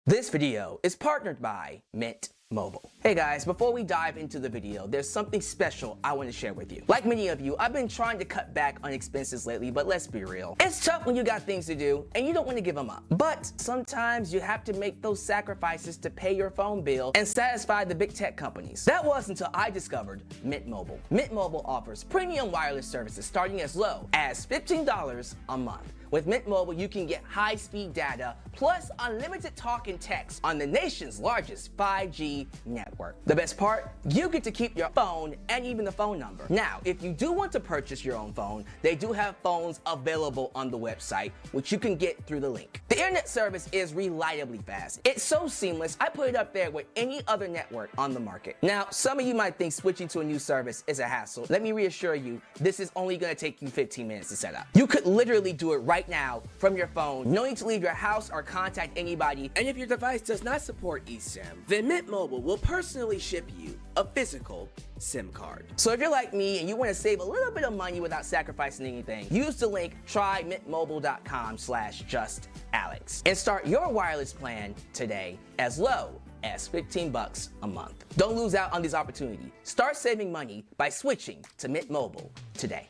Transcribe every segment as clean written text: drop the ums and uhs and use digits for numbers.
This video is partnered by Mint Mobile. Hey guys, before we dive into the video, there's something special I want to share with you. Like many of you, I've been trying to cut back on expenses lately, but let's be real. It's tough when you got things to do and you don't want to give them up. But sometimes you have to make those sacrifices to pay your phone bill and satisfy the big tech companies. That was until I discovered Mint Mobile. Mint Mobile offers premium wireless services starting as low as $15 a month. With Mint Mobile, you can get high-speed data plus unlimited talk and text on the nation's largest 5G network. The best part? You get to keep your phone and even the phone number. Now, if you do want to purchase your own phone, they do have phones available on the website, which you can get through the link. The internet service is reliably fast. It's so seamless, I put it up there with any other network on the market. Now, some of you might think switching to a new service is a hassle. Let me reassure you, this is only going to take you 15 minutes to set up. You could literally do it right now from your phone, no need to leave your house or contact anybody. And if your device does not support eSIM, then Mint Mobile will personally ship you a physical SIM card. So if you're like me and you want to save a little bit of money without sacrificing anything, use the link trymintmobile.com/justalyx and start your wireless plan today as low as $15 a month. Don't lose out on this opportunity. Start saving money by switching to Mint Mobile today.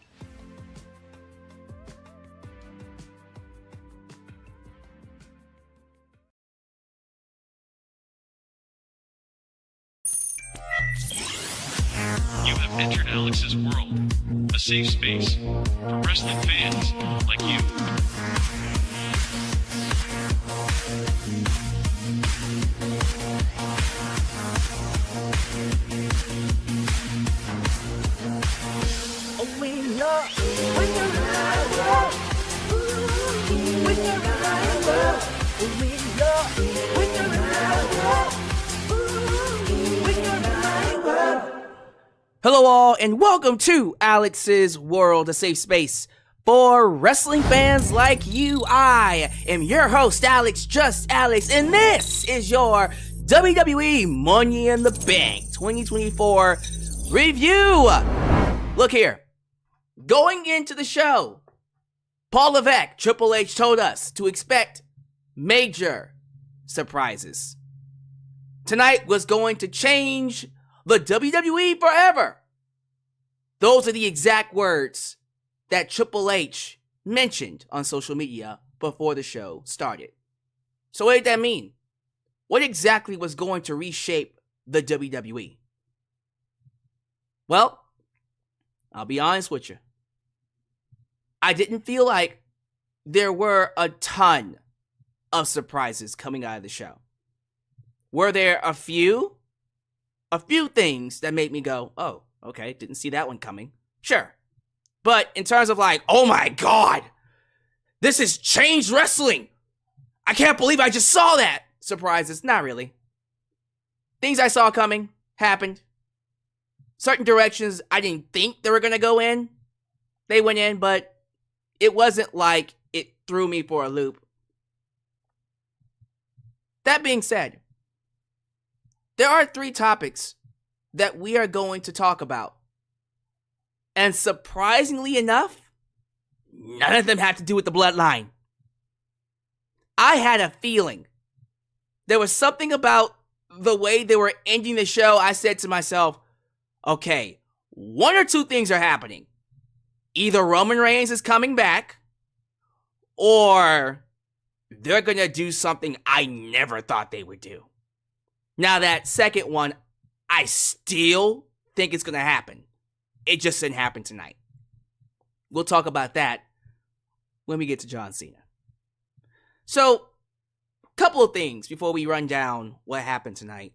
You have entered Alyx's world, a safe space for wrestling fans like you. Hello all, and welcome to Alyx's World, a safe space for wrestling fans like you. I am your host, Alyx, just Alyx, and this is your WWE Money in the Bank 2024 review. Look here, going into the show, Paul Levesque, Triple H told us to expect major surprises. Tonight was going to change the WWE forever. Those are the exact words that Triple H mentioned on social media before the show started. So what did that mean? What exactly was going to reshape the WWE? Well, I'll be honest with you. I didn't feel like there were a ton of surprises coming out of the show. Were there a few things that made me go, oh, okay, didn't see that one coming. Sure. But in terms of like, oh my God, this has changed wrestling. I can't believe I just saw that. Surprises, not really. Things I saw coming happened. Certain directions I didn't think they were going to go in, they went in, but it wasn't like it threw me for a loop. That being said, there are 3 topics that we are going to talk about. And surprisingly enough, none of them had to do with the bloodline. I had a feeling there was something about the way they were ending the show. I said to myself, okay, 1 or 2 things are happening. Either Roman Reigns is coming back, or they're going to do something I never thought they would do. Now, that second one, I still think it's going to happen. It just didn't happen tonight. We'll talk about that when we get to John Cena. So, a couple of things before we run down what happened tonight.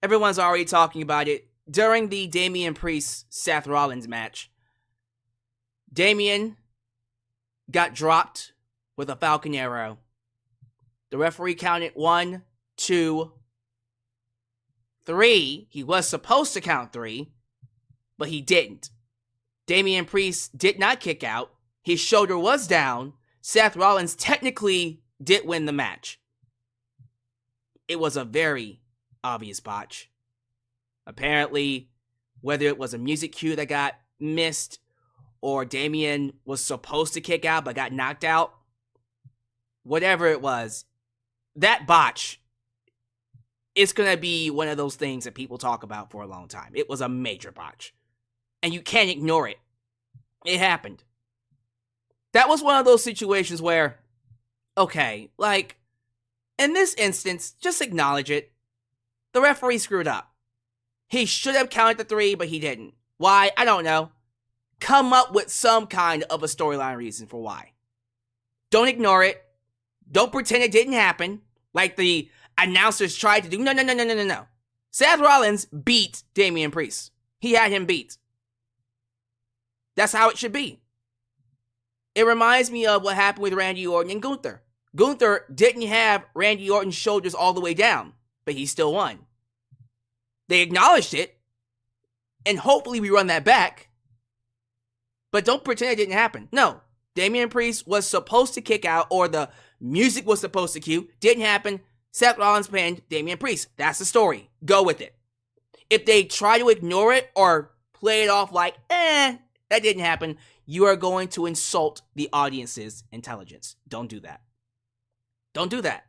Everyone's already talking about it. During the Damian Priest Seth Rollins match, Damian got dropped with a Falcon Arrow. The referee counted 1, 2, 3. He was supposed to count 3, but he didn't. Damian Priest did not kick out. His shoulder was down. Seth Rollins technically did win the match. It was a very obvious botch. Apparently, whether it was a music cue that got missed or Damian was supposed to kick out but got knocked out, whatever it was, that botch it's going to be one of those things that people talk about for a long time. It was a major botch. And you can't ignore it. It happened. That was one of those situations where, okay, like, in this instance, just acknowledge it. The referee screwed up. He should have counted the 3, but he didn't. Why? I don't know. Come up with some kind of a storyline reason for why. Don't ignore it. Don't pretend it didn't happen, like the announcers tried to do. No. Seth Rollins beat Damian Priest. He had him beat. That's how it should be. It reminds me of what happened with Randy Orton and Gunther. Gunther didn't have Randy Orton's shoulders all the way down, but he still won. They acknowledged it, and hopefully we run that back. But don't pretend it didn't happen. No, Damian Priest was supposed to kick out, or the music was supposed to cue. Didn't happen. Seth Rollins pinned Damian Priest. That's the story. Go with it. If they try to ignore it or play it off like, that didn't happen, you are going to insult the audience's intelligence. Don't do that. Don't do that.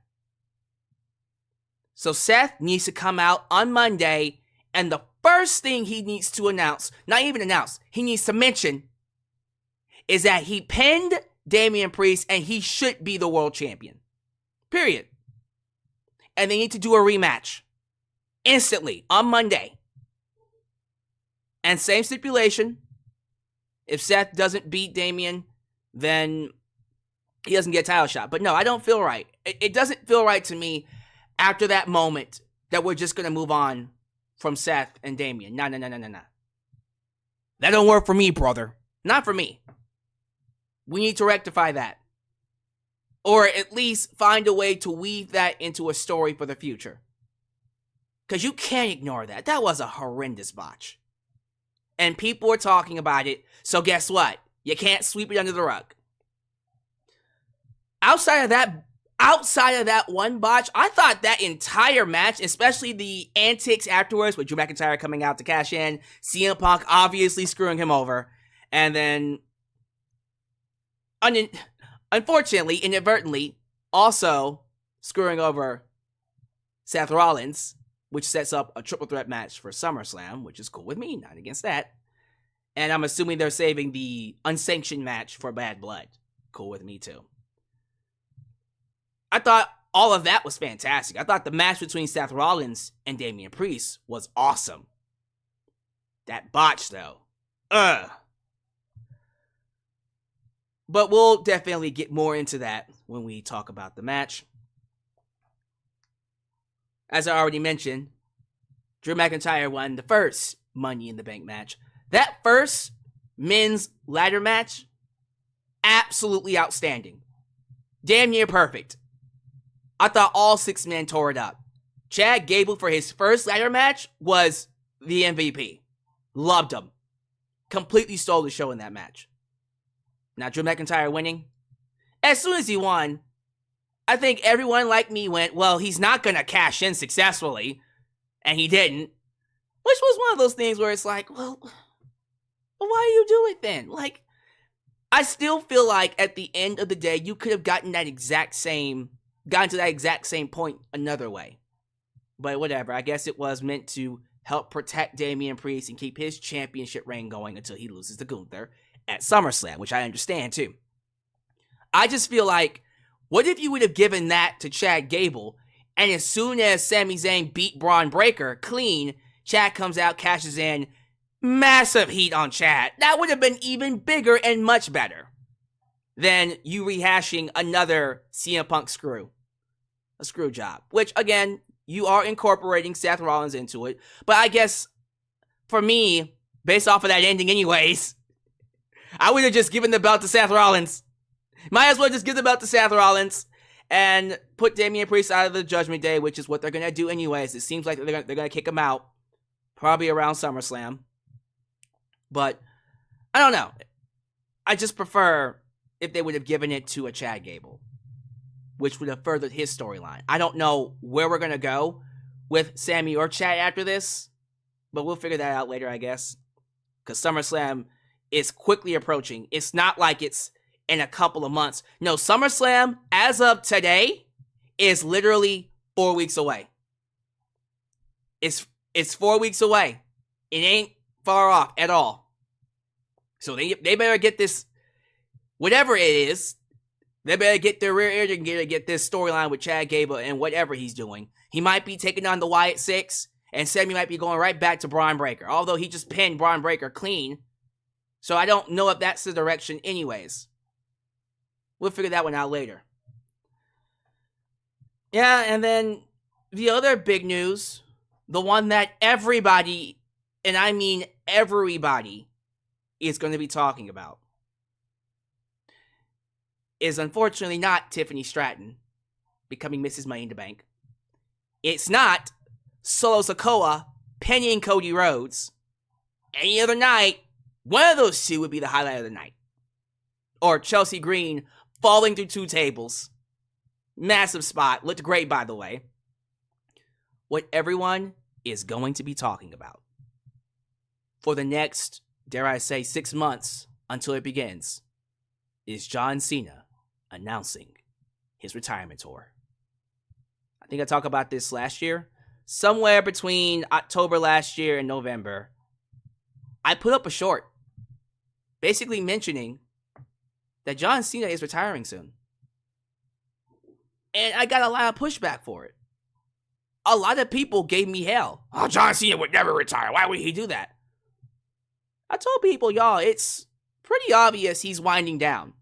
So Seth needs to come out on Monday, and the first thing he needs to announce, not even announce, he needs to mention, is that he pinned Damian Priest and he should be the world champion. Period. And they need to do a rematch instantly on Monday. And same stipulation. If Seth doesn't beat Damian, then he doesn't get a title shot. But no, I don't feel right. It doesn't feel right to me after that moment that we're just going to move on from Seth and Damian. No. That don't work for me, brother. Not for me. We need to rectify that. Or at least find a way to weave that into a story for the future. Because you can't ignore that. That was a horrendous botch. And people are talking about it, so guess what? You can't sweep it under the rug. Outside of that one botch, I thought that entire match, especially the antics afterwards with Drew McIntyre coming out to cash in, CM Punk obviously screwing him over, and then unfortunately, inadvertently, also screwing over Seth Rollins, which sets up a triple threat match for SummerSlam, which is cool with me, not against that. And I'm assuming they're saving the unsanctioned match for Bad Blood. Cool with me too. I thought all of that was fantastic. I thought the match between Seth Rollins and Damian Priest was awesome. That botch though. But we'll definitely get more into that when we talk about the match. As I already mentioned, Drew McIntyre won the first Money in the Bank match. That first men's ladder match, absolutely outstanding. Damn near perfect. I thought all 6 men tore it up. Chad Gable for his first ladder match was the MVP. Loved him. Completely stole the show in that match. Now, Drew McIntyre winning. As soon as he won, I think everyone like me went, well, he's not going to cash in successfully. And he didn't. Which was one of those things where it's like, well, why do you do it then? Like, I still feel like at the end of the day, you could have gotten to that exact same point another way. But whatever, I guess it was meant to help protect Damian Priest and keep his championship reign going until he loses to Gunther at SummerSlam, which I understand too. I just feel like, what if you would have given that to Chad Gable, and as soon as Sami Zayn beat Braun Breaker clean, Chad comes out, cashes in, massive heat on Chad. That would have been even bigger and much better than you rehashing another CM Punk screw. A screw job. Which, again, you are incorporating Seth Rollins into it. But I guess, for me, based off of that ending anyways, I would have just given the belt to Seth Rollins. Might as well just give the belt to Seth Rollins and put Damian Priest out of the Judgment Day, which is what they're going to do anyways. It seems like they're going to kick him out probably around SummerSlam. But I don't know. I just prefer if they would have given it to a Chad Gable, which would have furthered his storyline. I don't know where we're going to go with Sammy or Chad after this, but we'll figure that out later, I guess. Because SummerSlam is quickly approaching. It's not like it's in a couple of months. No, SummerSlam, as of today, is literally 4 weeks away. It's 4 weeks away. It ain't far off at all. So they better get this, whatever it is, they better get their rear end and get this storyline with Chad Gable and whatever he's doing. He might be taking on the Wyatt Six, and Sammy might be going right back to Braun Breaker, although he just pinned Braun Breaker clean. So I don't know if that's the direction anyways. We'll figure that one out later. Yeah, and then the other big news, the one that everybody, and I mean everybody, is going to be talking about, is unfortunately not Tiffany Stratton becoming Mrs. Money in the Bank. It's not Solo Sikoa pinning Cody Rhodes. Any other night, one of those two would be the highlight of the night. Or Chelsea Green falling through 2 tables. Massive spot. Looked great, by the way. What everyone is going to be talking about for the next, dare I say, 6 months until it begins, is John Cena announcing his retirement tour. I think I talked about this last year. Somewhere between October last year and November, I put up a short basically mentioning that John Cena is retiring soon. And I got a lot of pushback for it. A lot of people gave me hell. Oh, John Cena would never retire. Why would he do that? I told people, y'all, it's pretty obvious he's winding down.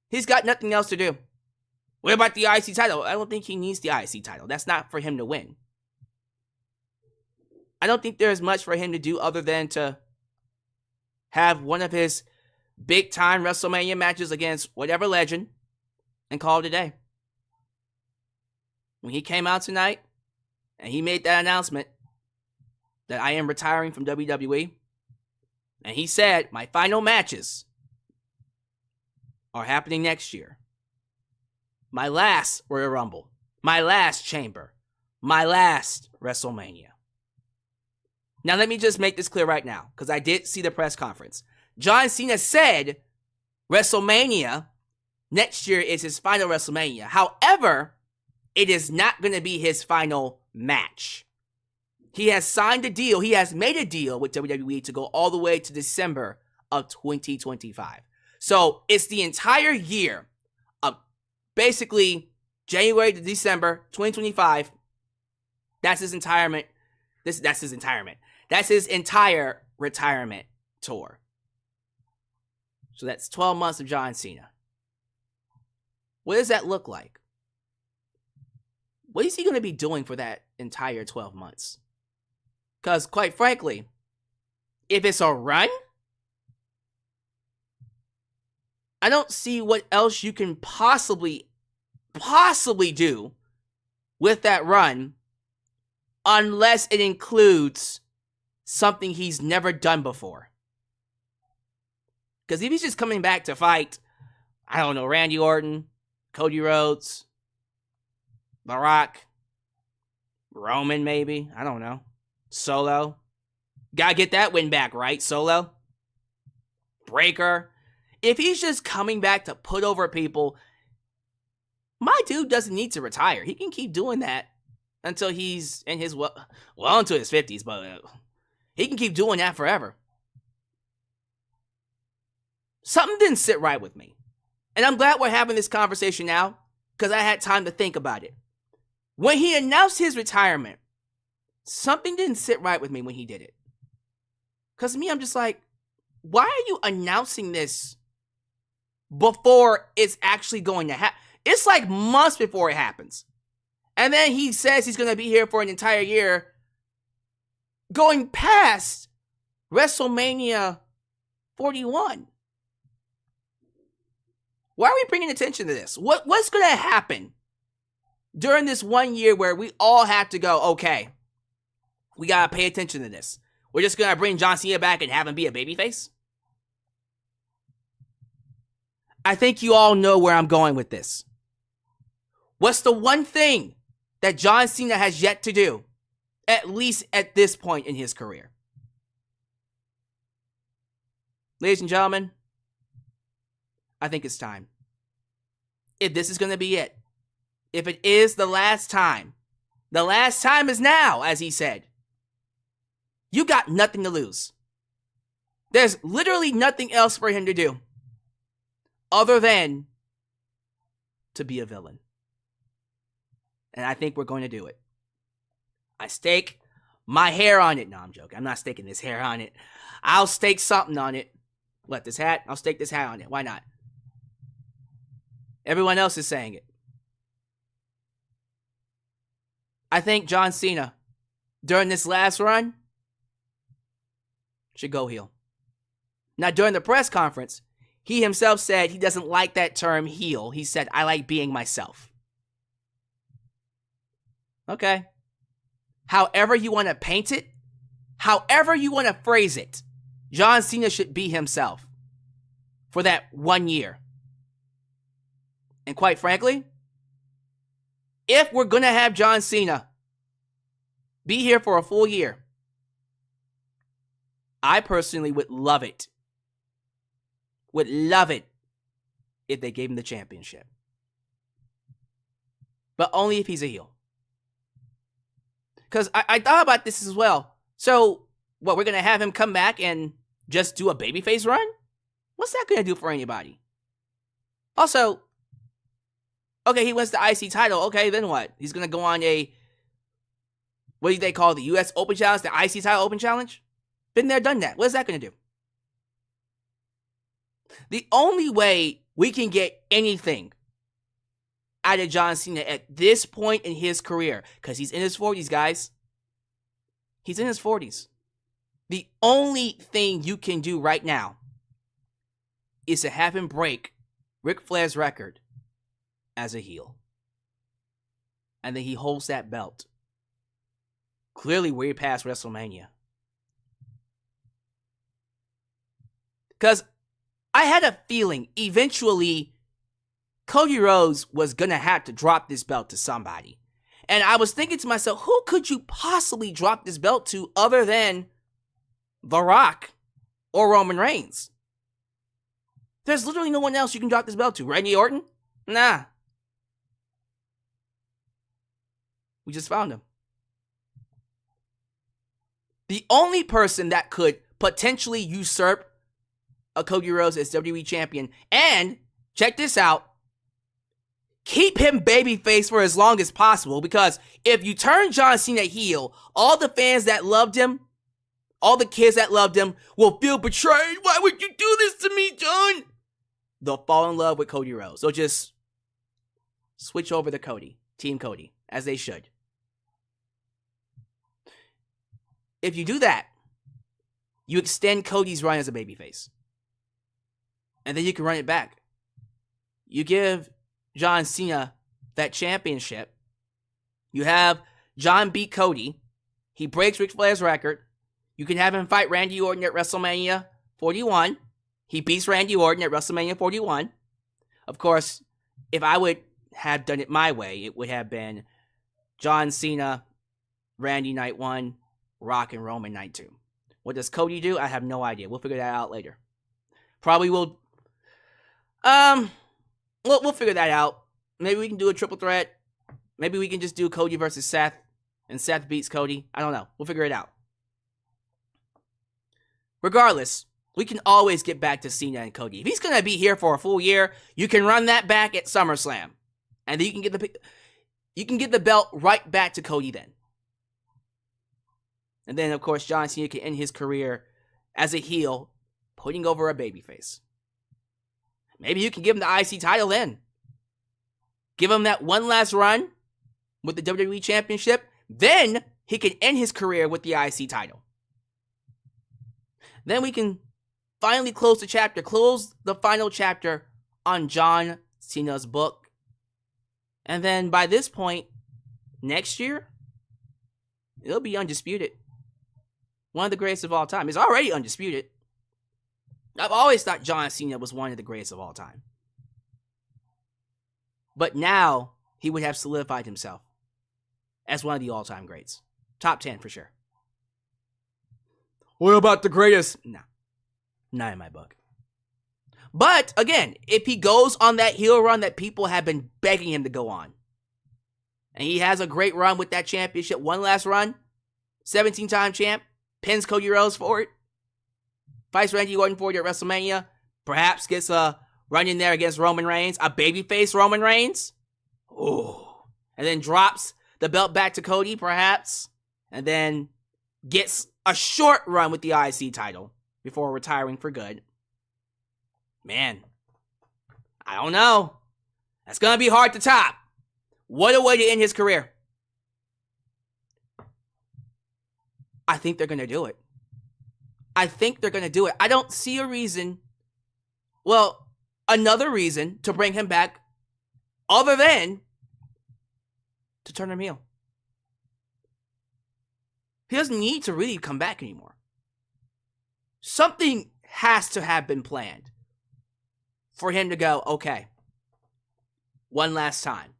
He's got nothing else to do. What about the IC title? I don't think he needs the IC title. That's not for him to win. I don't think there's much for him to do other than to have one of his big-time WrestleMania matches against whatever legend and call it a day. When he came out tonight and he made that announcement that I am retiring from WWE, and he said my final matches are happening next year. My last Royal Rumble, my last Chamber, my last WrestleMania. Now let me just make this clear right now, because I did see the press conference. John Cena said WrestleMania next year is his final WrestleMania. However, it is not going to be his final match. He has signed a deal. He has made a deal with WWE to go all the way to December of 2025. So it's the entire year of basically January to December 2025. That's his retirement. That's his entire retirement tour. So that's 12 months of John Cena. What does that look like? What is he going to be doing for that entire 12 months? Because, quite frankly, if it's a run, I don't see what else you can possibly do with that run unless it includes something he's never done before. Because if he's just coming back to fight, I don't know, Randy Orton, Cody Rhodes, The Rock, Roman maybe, I don't know, Solo. Gotta get that win back, right? Solo. Breaker. If he's just coming back to put over people, my dude doesn't need to retire. He can keep doing that until he's in his, well into his 50s, but he can keep doing that forever. Something didn't sit right with me. And I'm glad we're having this conversation now, because I had time to think about it. When he announced his retirement, something didn't sit right with me when he did it. Because me, I'm just like, why are you announcing this before it's actually going to happen? It's like months before it happens. And then he says he's going to be here for an entire year, going past WrestleMania 41. Why are we bringing attention to this? What's going to happen during this 1 year where we all have to go, okay, we got to pay attention to this? We're just going to bring John Cena back and have him be a babyface? I think you all know where I'm going with this. What's the one thing that John Cena has yet to do, at least at this point in his career? Ladies and gentlemen, I think it's time. If this is going to be it, if it is the last time is now, as he said, You got nothing to lose. There's literally nothing else for him to do other than to be a villain. And I think we're going to do it. I stake my hair on it. No, I'm joking. I'm not staking this hair on it. I'll stake something on it. What, this hat? I'll stake this hat on it. Why not? Everyone else is saying it. I think John Cena, during this last run, should go heel. Now, during the press conference, he himself said he doesn't like that term heel. He said, I like being myself. Okay. However you want to paint it, however you want to phrase it, John Cena should be himself for that 1 year. And quite frankly, if we're going to have John Cena be here for a full year, I personally would love it. Would love it if they gave him the championship. But only if he's a heel. Because I thought about this as well. So, what, we're going to have him come back and just do a babyface run? What's that going to do for anybody? Also, okay, he wins the IC title. Okay, then what? He's going to go on a, what do they call it, the US Open Challenge? The IC title Open Challenge? Been there, done that. What is that going to do? The only way we can get anything out of John Cena at this point in his career, because he's in his 40s, guys. He's in his 40s. The only thing you can do right now is to have him break Ric Flair's record as a heel. And then he holds that belt. Clearly way past WrestleMania. Because I had a feeling eventually Cody Rhodes was going to have to drop this belt to somebody. And I was thinking to myself, who could you possibly drop this belt to other than The Rock or Roman Reigns? There's literally no one else you can drop this belt to. Randy Orton? Nah. We just found him. The only person that could potentially usurp a Cody Rhodes as WWE champion, and check this out, keep him babyface for as long as possible, because if you turn John Cena heel, all the fans that loved him, all the kids that loved him will feel betrayed. Why would you do this to me, John? They'll fall in love with Cody Rhodes. They'll just switch over to Cody, Team Cody, as they should. If you do that, you extend Cody's run as a babyface. And then you can run it back. You give John Cena that championship. You have John beat Cody. He breaks Ric Flair's record. You can have him fight Randy Orton at WrestleMania 41. He beats Randy Orton at WrestleMania 41. Of course, if I would have done it my way, it would have been John Cena, Randy night 1, Rock and Roman night 2. What does Cody do? I have no idea. We'll figure that out later. Probably will. We'll figure that out. Maybe we can do a triple threat. Maybe we can just do Cody versus Seth, and Seth beats Cody. I don't know. We'll figure it out. Regardless, we can always get back to Cena and Cody. If he's gonna be here for a full year, you can run that back at SummerSlam, and then you can get the belt right back to Cody then. And then, of course, John Cena can end his career as a heel, putting over a babyface. Maybe you can give him the IC title then. Give him that one last run with the WWE Championship. Then he can end his career with the IC title. Then we can finally close the final chapter on John Cena's book. And then by this point, next year, it'll be undisputed. One of the greatest of all time. It's already undisputed. I've always thought John Cena was one of the greatest of all time. But now, he would have solidified himself as one of the all-time greats. Top 10 for sure. What about the greatest? Nah. Not in my book. But, again, if he goes on that heel run that people have been begging him to go on, and he has a great run with that championship, one last run, 17-time champ, pins Cody Rhodes for it, fights Randy Orton for it at WrestleMania, perhaps gets a run in there against Roman Reigns, a babyface Roman Reigns, ooh, and then drops the belt back to Cody, perhaps, and then gets a short run with the IC title before retiring for good. Man, I don't know. That's going to be hard to top. What a way to end his career. I think they're going to do it. I don't see a reason, well, another reason to bring him back other than to turn him heel. He doesn't need to really come back anymore. Something has to have been planned for him to go, okay, one last time.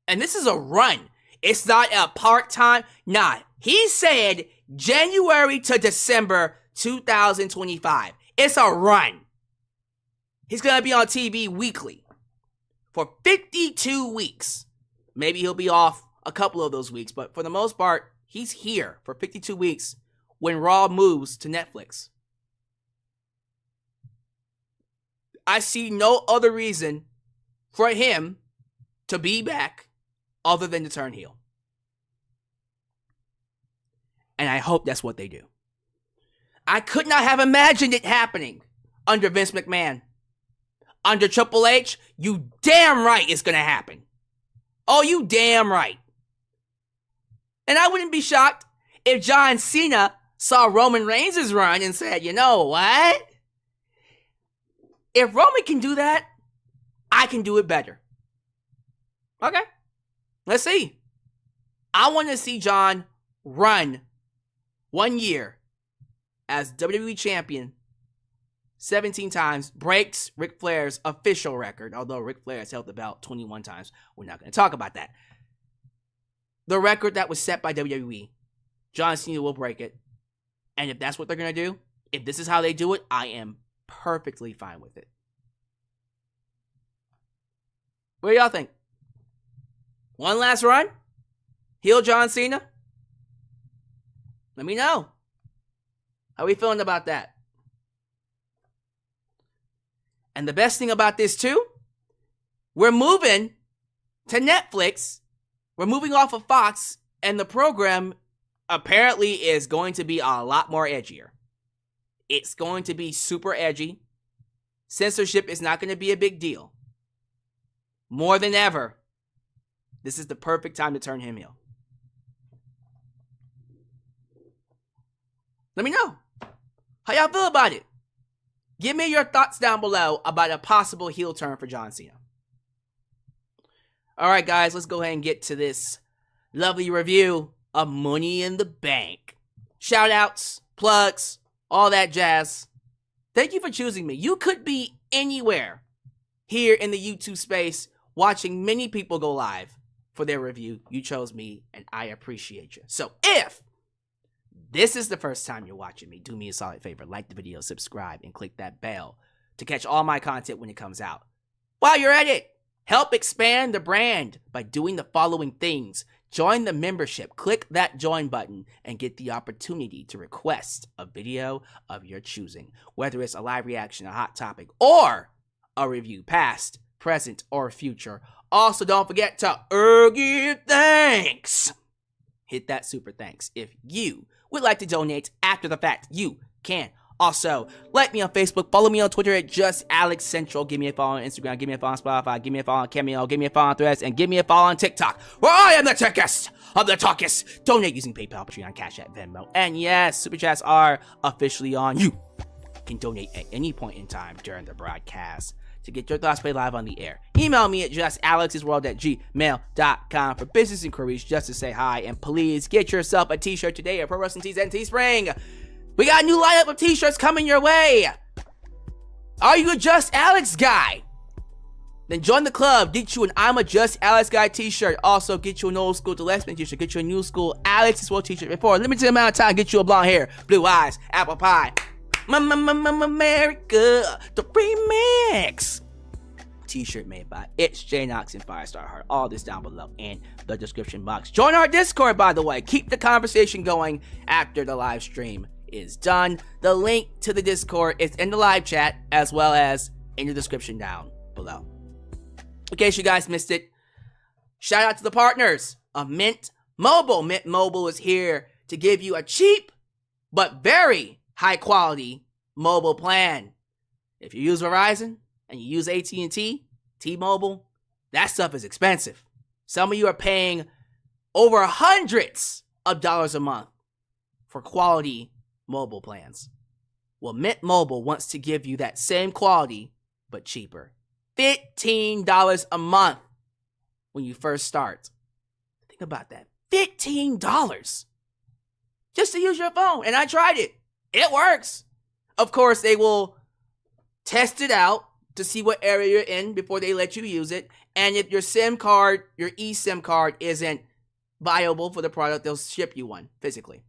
And this is a run. It's not a part-time. Nah, he said January to December 2025. It's a run. He's going to be on TV weekly for 52 weeks. Maybe he'll be off a couple of those weeks, but for the most part, he's here for 52 weeks when Raw moves to Netflix. I see no other reason for him to be back other than to turn heel. And I hope that's what they do. I could not have imagined it happening under Vince McMahon. Under Triple H, you damn right it's going to happen. Oh, you damn right. And I wouldn't be shocked if John Cena saw Roman Reigns' run and said, you know what? If Roman can do that, I can do it better. Okay. Let's see. I want to see John run 1 year as WWE Champion 17 times, breaks Ric Flair's official record, although Ric Flair has held the belt 21 times. We're not going to talk about that. The record that was set by WWE, John Cena will break it. And if that's what they're going to do, if this is how they do it, I am perfectly fine with it. What do y'all think? One last run? Heel John Cena? Let me know. How are we feeling about that? And the best thing about this too, we're moving to Netflix. We're moving off of Fox, and the program apparently is going to be a lot more edgier. It's going to be super edgy. Censorship is not going to be a big deal. More than ever, this is the perfect time to turn him heel. Let me know how y'all feel about it. Give me your thoughts down below about a possible heel turn for John Cena. All right, guys, let's go ahead and get to this lovely review of Money in the Bank. Shout outs, plugs, all that jazz. Thank you for choosing me. You could be anywhere here in the YouTube space watching many people go live for their review. You chose me, and I appreciate you. So if this is the first time you're watching me, do me a solid favor. Like the video, subscribe, and click that bell to catch all my content when it comes out. While you're at it, help expand the brand by doing the following things. Join the membership, click that join button, and get the opportunity to request a video of your choosing. Whether it's a live reaction, a hot topic, or a review, past, present, or future. Also, don't forget to give thanks. Hit that super thanks. If you would like to donate after the fact, you can. Also, like me on Facebook, follow me on Twitter at JustAlexCentral, give me a follow on Instagram, give me a follow on Spotify, give me a follow on Cameo, give me a follow on Threads, and give me a follow on TikTok, where I am the tickest of the talkest. Donate using PayPal, Patreon, Cash App, Venmo, and yes, Super Chats are officially on. You can donate at any point in time during the broadcast to get your thoughts played live on the air. Email me at justalexisworld@gmail.com for business inquiries, just to say hi, and please get yourself a t-shirt today at Pro Wrestling Tees and Teespring. We got a new lineup of t-shirts coming your way. Are you a Just Alex guy? Then join the club. Get you an I'm a Just Alex guy t-shirt. Also, get you an old school Gillespie t-shirt. Get you a new school Alex World t-shirt. Before a limited amount of time, get you a blonde hair, blue eyes, apple pie. America, the remix. t-shirt made by It's J-Nox and Firestar Heart. All this down below in the description box. Join our Discord, by the way. Keep the conversation going after the live stream is done. The link to the Discord is in the live chat as well as in the description down below. In case you guys missed it, shout out to the partners of Mint Mobile. Mint Mobile is here to give you a cheap but very high quality mobile plan. If you use Verizon and you use AT&T, T-Mobile, that stuff is expensive. Some of you are paying over hundreds of dollars a month for quality mobile plans. Well, Mint Mobile wants to give you that same quality, but cheaper. $15 a month when you first start. Think about that. $15 just to use your phone. And I tried it. It works. Of course, they will test it out to see what area you're in before they let you use it. And if your SIM card, your eSIM card isn't viable for the product, they'll ship you one physically.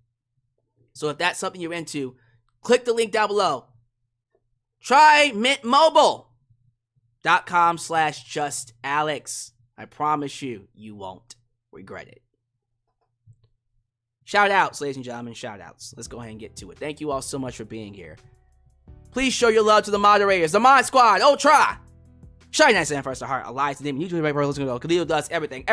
So if that's something you're into, click the link down below. Try mintmobile.com/justalex. I promise you, you won't regret it. Shout outs, ladies and gentlemen, shout outs. Let's go ahead and get to it. Thank you all so much for being here. Please show your love to the moderators, the Mod Squad, Ultra, Shiny Nice and First Heart, Alyx, Damian, YouTube, right, bro, Khalil does everything.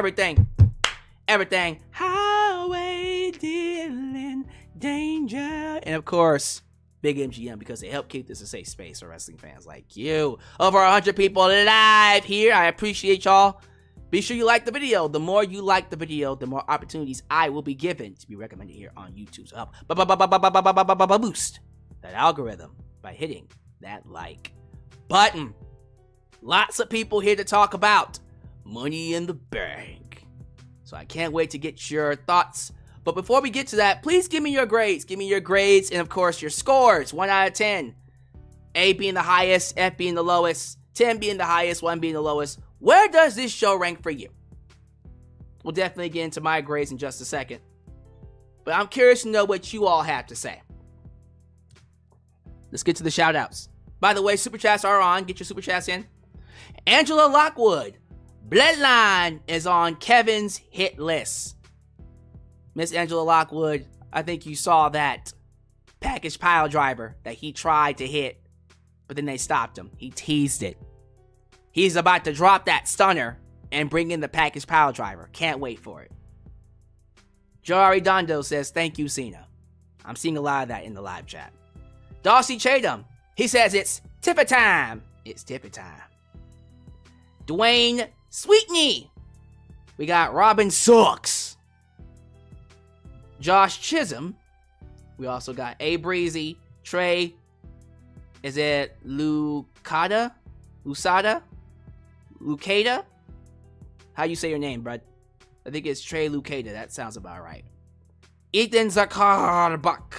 Highway dealing danger. And of course, Big MGM, because they help keep this a safe space for wrestling fans like you. Over 100 people live here. I appreciate y'all. Be sure you like the video. The more you like the video, the more opportunities I will be given to be recommended here on YouTube. So help boost that algorithm by hitting that like button. Lots of people here to talk about Money in the Bank. So I can't wait to get your thoughts. But before we get to that, please give me your grades. Give me your grades and, of course, your scores. 1 out of 10. A being the highest, F being the lowest, 10 being the highest, 1 being the lowest. Where does this show rank for you? We'll definitely get into my grades in just a second. But I'm curious to know what you all have to say. Let's get to the shout-outs. By the way, Super Chats are on. Get your Super Chats in. Angela Lockwood. Bloodline is on Kevin's hit list. Miss Angela Lockwood, I think you saw that package pile driver that he tried to hit, but then they stopped him. He teased it. He's about to drop that stunner and bring in the package pile driver. Can't wait for it. Joe Dondo says, thank you, Cena. I'm seeing a lot of that in the live chat. Darcy Chatham, he says it's Tiffy time. It's Tiffy time. Dwayne Sweetney. We got Robin Sucks. Josh Chisholm. We also got A Breezy. Trey. Is it Lucada? Lusada? Lucada? How you say your name, bud? I think it's Trey Lucada. That sounds about right. Ethan Zakarbach.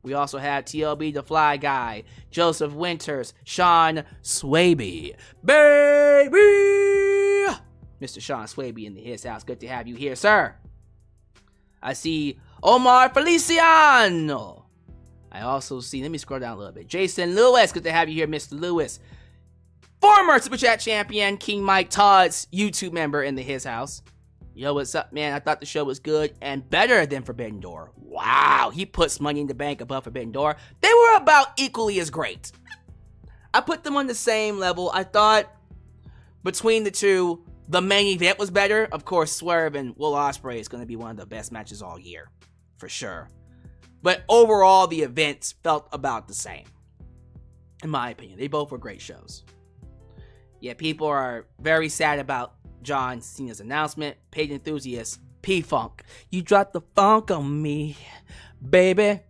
We also have TLB the Fly Guy, Joseph Winters, Sean Swaby. Baby! Mr. Sean Swaby in his house. Good to have you here, sir. I see Omar Feliciano. I also see, let me scroll down a little bit. Jason Lewis. Good to have you here, Mr. Lewis. Former Super Chat champion, King Mike Todd's YouTube member in his house. Yo, what's up, man? I thought the show was good and better than Forbidden Door. Wow, he puts Money in the Bank above Forbidden Door. They were about equally as great. I put them on the same level. I thought between the two, the main event was better. Of course, Swerve and Will Ospreay is going to be one of the best matches all year, for sure. But overall, the events felt about the same, in my opinion. They both were great shows. Yeah, people are very sad about John Cena's announcement. Page enthusiast P-Funk, you dropped the funk on me, baby.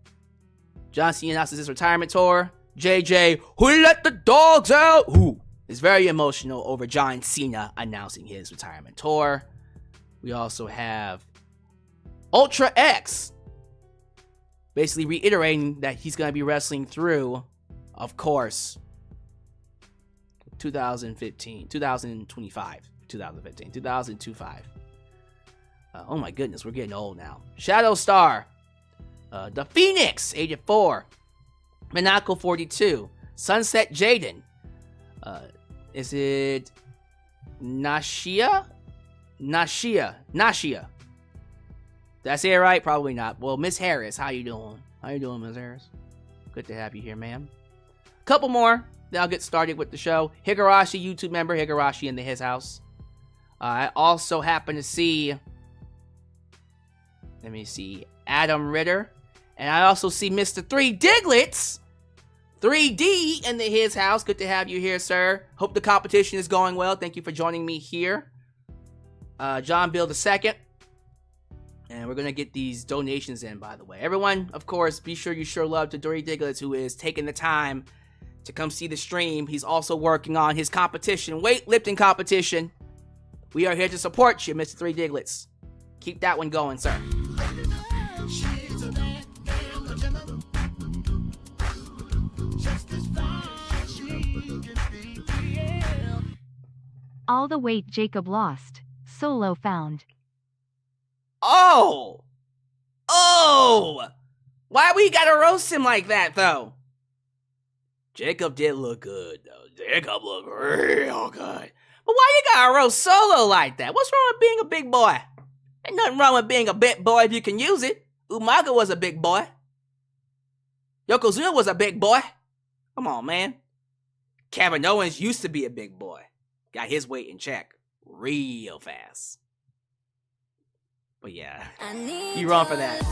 John Cena announces his retirement tour. JJ, who let the dogs out? Who is very emotional over John Cena announcing his retirement tour. We also have Ultra X basically reiterating that he's going to be wrestling through, of course, 2025. Oh my goodness, we're getting old now. Shadow Star, The Phoenix, 84, Monaco 42, Sunset Jaden, Is it Nashia? Did I say it right? Probably not. Well, Miss Harris, how you doing? How you doing, Miss Harris? Good to have you here, ma'am. Couple more, then I'll get started with the show. Higurashi, YouTube member, Higurashi in his house. I also happen to see, let me see, Adam Ritter. And I also see Mr. 3 Diglets, 3D in his house. Good to have you here, sir. Hope the competition is going well. Thank you for joining me here. John Bill II. And we're going to get these donations in, by the way. Everyone, of course, be sure you show love to 3 Diglets, who is taking the time to come see the stream. He's also working on his competition, weightlifting competition. We are here to support you, Mr. 3 Diglets. Keep that one going, sir. All the weight Jacob lost, Solo found. Oh! Why we gotta roast him like that, though? Jacob did look good, though. Jacob looked real good. But why you gotta roast Solo like that? What's wrong with being a big boy? Ain't nothing wrong with being a big boy if you can use it. Umaga was a big boy. Yokozuna was a big boy. Come on, man. Kevin Owens used to be a big boy. Got his weight in check real fast. But yeah, you wrong for that.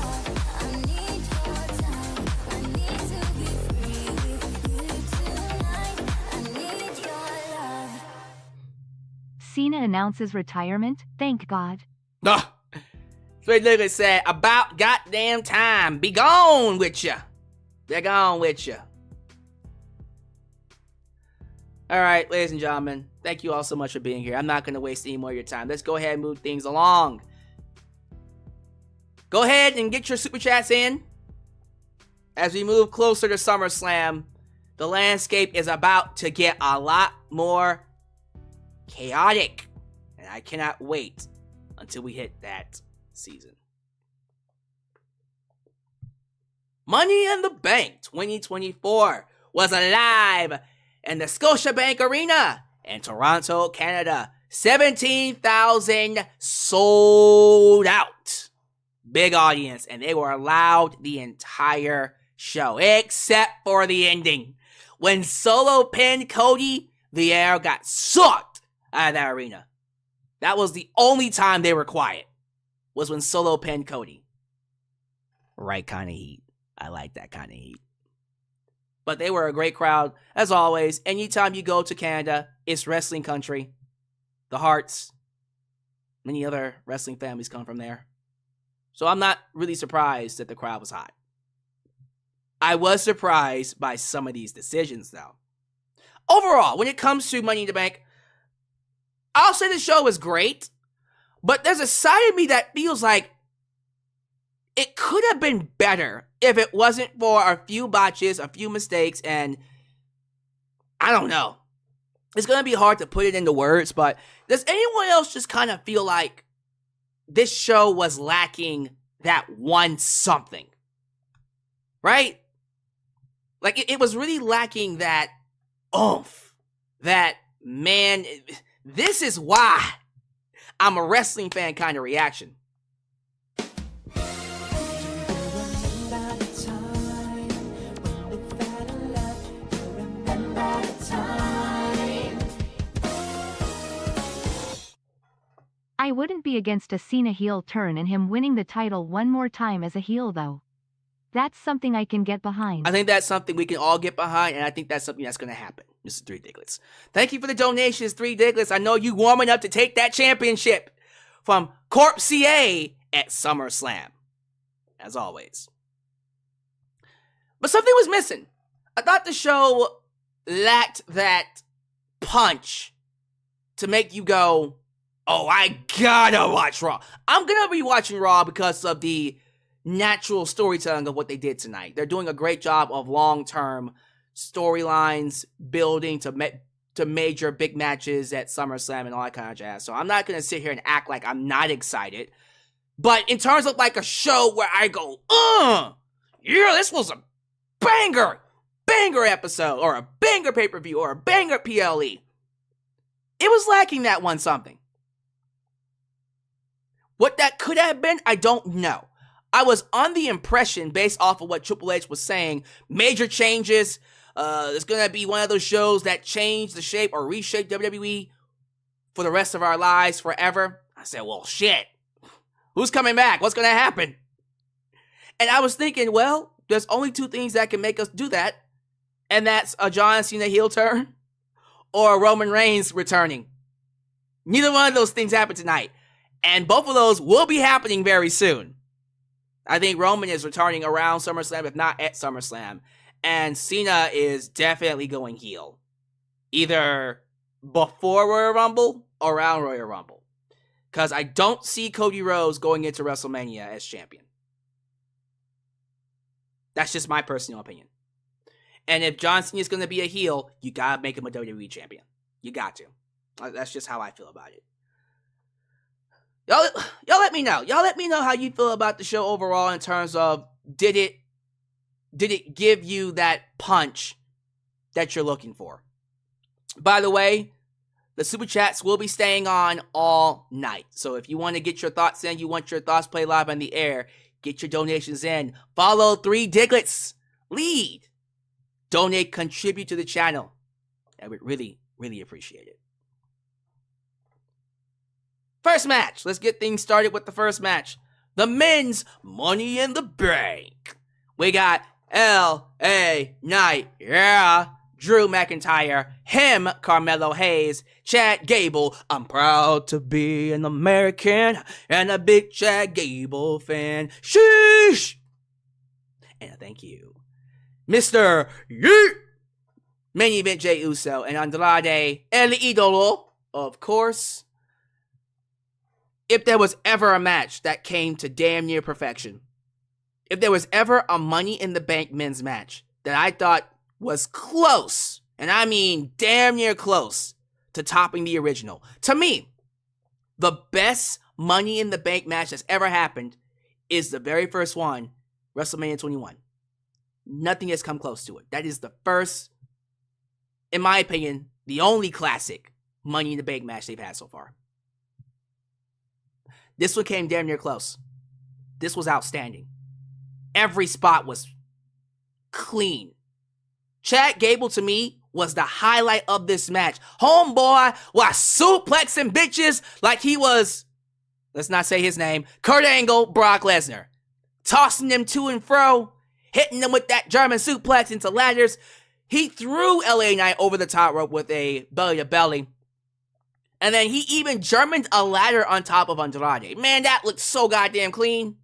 Cena announces retirement, thank God. No. Straight Liquid said, about goddamn time. Be gone with ya. They're gone with ya. Alright, ladies and gentlemen, thank you all so much for being here. I'm not going to waste any more of your time. Let's go ahead and move things along. Go ahead and get your super chats in. As we move closer to SummerSlam, the landscape is about to get a lot more chaotic. And I cannot wait until we hit that season. Money in the Bank 2024 was alive in the Scotiabank Arena in Toronto, Canada. 17,000 sold out. Big audience, and they were loud the entire show, except for the ending. When Solo pinned Cody, the air got sucked out of that arena. That was the only time they were quiet, was when Solo pinned Cody. Right kind of heat. I like that kind of heat. But they were a great crowd, as always. Anytime you go to Canada, it's wrestling country. The Hearts, many other wrestling families come from there. So I'm not really surprised that the crowd was hot. I was surprised by some of these decisions, though. Overall, when it comes to Money in the Bank, I'll say the show was great, but there's a side of me that feels like it could have been better if it wasn't for a few botches, a few mistakes, and I don't know. It's going to be hard to put it into words, but does anyone else just kind of feel like this show was lacking that one something? Right? Like, it was really lacking that oomph. That, man, this is why I'm a wrestling fan kind of reaction. I wouldn't be against a Cena heel turn and him winning the title one more time as a heel, though. That's something I can get behind. I think that's something we can all get behind, and I think that's something that's going to happen, Mr. 3 Diglets. Thank you for the donations, 3 Diglets. I know you warming up to take that championship from Corp CA at SummerSlam, as always. But something was missing. I thought the show lacked that punch to make you go, oh, I gotta watch Raw. I'm gonna be watching Raw because of the natural storytelling of what they did tonight. They're doing a great job of long-term storylines, building to major big matches at SummerSlam and all that kind of jazz. So I'm not gonna sit here and act like I'm not excited. But in terms of like a show where I go, yeah, this was a banger episode, or a banger pay-per-view, or a banger PLE. It was lacking that one something. What that could have been, I don't know. I was on the impression, based off of what Triple H was saying, major changes. It's going to be one of those shows that change the shape or reshape WWE for the rest of our lives forever. I said, well, shit. Who's coming back? What's going to happen? And I was thinking, well, there's only two things that can make us do that. And that's a John Cena heel turn or a Roman Reigns returning. Neither one of those things happened tonight. And both of those will be happening very soon. I think Roman is returning around SummerSlam, if not at SummerSlam. And Cena is definitely going heel. Either before Royal Rumble or around Royal Rumble. Because I don't see Cody Rhodes going into WrestleMania as champion. That's just my personal opinion. And if John Cena is going to be a heel, you got to make him a WWE champion. You got to. That's just how I feel about it. Y'all let me know. Y'all let me know how you feel about the show overall in terms of did it give you that punch that you're looking for? By the way, the Super Chats will be staying on all night. So if you want to get your thoughts in, you want your thoughts played live on the air, get your donations in. Follow 3 Diglets. Lead. Donate, contribute to the channel. I would really, really appreciate it. First match. Let's get things started with the first match. The men's Money in the Bank. We got L.A. Knight, yeah, Drew McIntyre, him, Carmelo Hayes, Chad Gable. I'm proud to be an American and a big Chad Gable fan. Sheesh! And thank you. Mr. Yeet! Main event Jey Uso and Andrade El Idolo, of course. If there was ever a match that came to damn near perfection, if there was ever a Money in the Bank men's match that I thought was close, and I mean damn near close, to topping the original, to me, the best Money in the Bank match that's ever happened is the very first one, WrestleMania 21. Nothing has come close to it. That is the first, in my opinion, the only classic Money in the Bank match they've had so far. This one came damn near close. This was outstanding. Every spot was clean. Chad Gable, to me, was the highlight of this match. Homeboy was suplexing bitches like he was, let's not say his name, Kurt Angle, Brock Lesnar. Tossing them to and fro, hitting them with that German suplex into ladders. He threw LA Knight over the top rope with a belly-to-belly. And then he even Germaned a ladder on top of Andrade. Man, that looked so goddamn clean.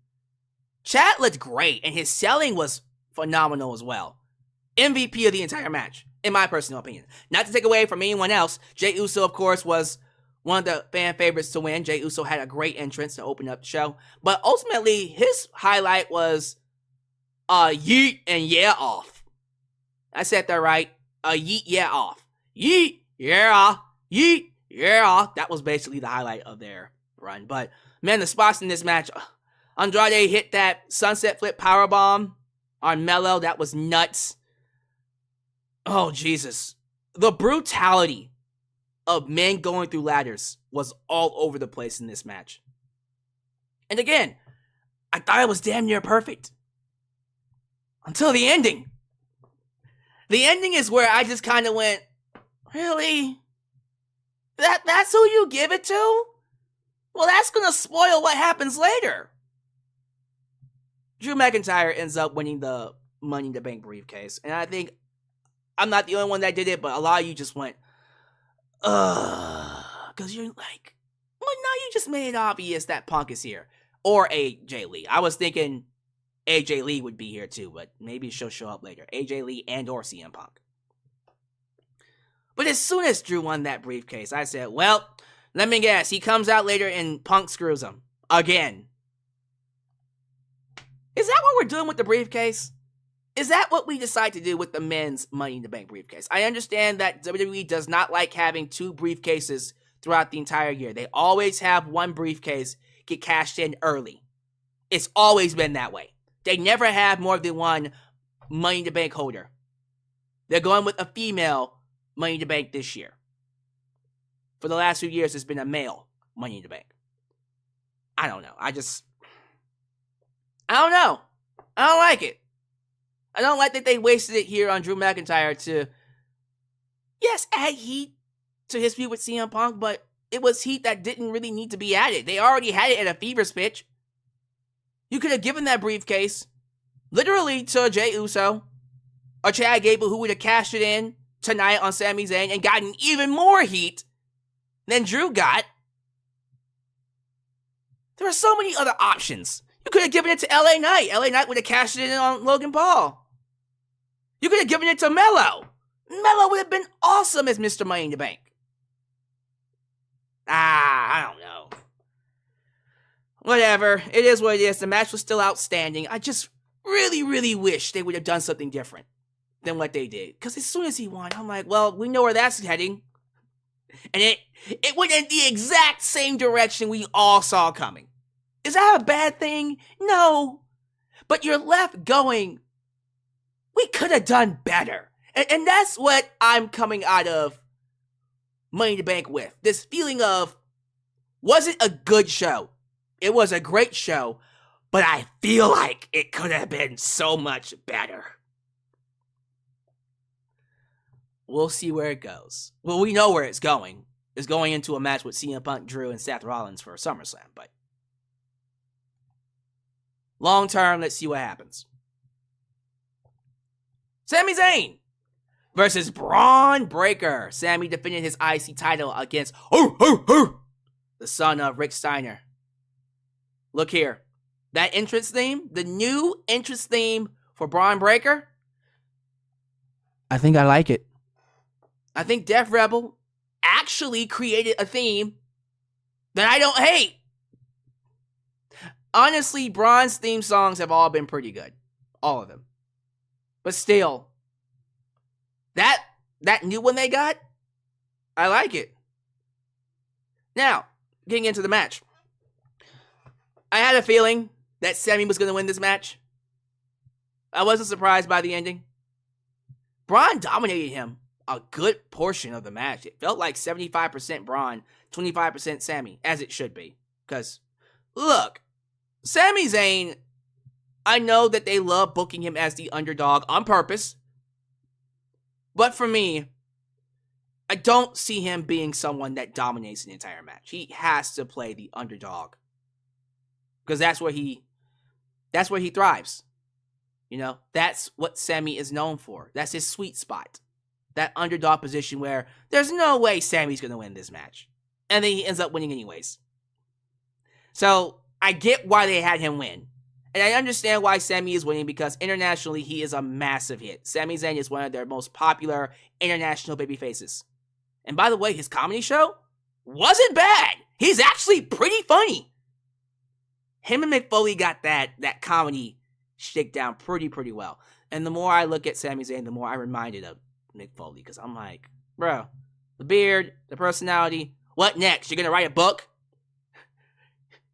Chad looked great, and his selling was phenomenal as well. MVP of the entire match, in my personal opinion. Not to take away from anyone else, Jey Uso, of course, was one of the fan favorites to win. Jey Uso had a great entrance to open up the show. But ultimately, his highlight was yeet and yeah off. I said that right. Yeet, yeah off. Yeet, yeah, yeet. Yeah, that was basically the highlight of their run. But, man, the spots in this match. Andrade hit that sunset flip powerbomb on Melo. That was nuts. Oh, Jesus. The brutality of men going through ladders was all over the place in this match. And again, I thought it was damn near perfect. Until the ending. The ending is where I just kind of went, really? That's who you give it to? Well, that's going to spoil what happens later. Drew McIntyre ends up winning the Money in the Bank briefcase. And I think I'm not the only one that did it, but a lot of you just went, because you're like, well, now you just made it obvious that Punk is here. Or AJ Lee. I was thinking AJ Lee would be here too, but maybe she'll show up later. AJ Lee and or CM Punk. But as soon as Drew won that briefcase, I said, well, let me guess. He comes out later and Punk screws him. Again. Is that what we're doing with the briefcase? Is that what we decide to do with the men's Money in the Bank briefcase? I understand that WWE does not like having 2 briefcases throughout the entire year. They always have one briefcase get cashed in early. It's always been that way. They never have more than one Money in the Bank holder. They're going with a female Money in the Bank this year. for the last few years has been a male Money in the Bank. I don't know. I don't know. I don't like it. I don't like that they wasted it here on Drew McIntyre to, yes, add heat to his feud with CM Punk, but it was heat that didn't really need to be added. They already had it at a fever's pitch. You could have given that briefcase literally to Jey Uso or Chad Gable, who would have cashed it in tonight on Sami Zayn and gotten even more heat than Drew got. There are so many other options. You could have given it to LA Knight. LA Knight would have cashed it in on Logan Paul. You could have given it to Melo. Melo would have been awesome as Mr. Money in the Bank. I don't know. Whatever. It is what it is. The match was still outstanding. I just really, really wish they would have done something different than what they did. Because as soon as he won, I'm like, well, we know where that's heading. And it went in the exact same direction we all saw coming. Is that a bad thing? No. But you're left going, we could have done better. And that's what I'm coming out of Money in the Bank with. This feeling of, was it a good show? It was a great show, but I feel like it could have been so much better. We'll see where it goes. Well, we know where it's going. It's going into a match with CM Punk, Drew, and Seth Rollins for SummerSlam, but long term, let's see what happens. Sami Zayn versus Braun Breaker. Sami defended his IC title against the son of Rick Steiner. Look here. That entrance theme, the new entrance theme for Braun Breaker, I think I like it. I think Def Rebel actually created a theme that I don't hate. Honestly, Braun's theme songs have all been pretty good. All of them. But still, that new one they got, I like it. Now, getting into the match. I had a feeling that Sami was going to win this match. I wasn't surprised by the ending. Braun dominated him a good portion of the match. It felt like 75% Braun, 25% Sami, as it should be. Because, look, Sami Zayn, I know that they love booking him as the underdog on purpose. But for me, I don't see him being someone that dominates the entire match. He has to play the underdog. Because that's where he thrives. You know, that's what Sami is known for. That's his sweet spot. That underdog position where there's no way Sami's going to win this match. And then he ends up winning anyways. So, I get why they had him win. And I understand why Sami is winning because internationally he is a massive hit. Sami Zayn is one of their most popular international babyfaces. And by the way, his comedy show wasn't bad. He's actually pretty funny. Him and Mick Foley got that comedy shake down pretty well. And the more I look at Sami Zayn, the more I'm reminded of Mick Foley. Because I'm like, bro, the beard, the personality, what next? You're going to write a book?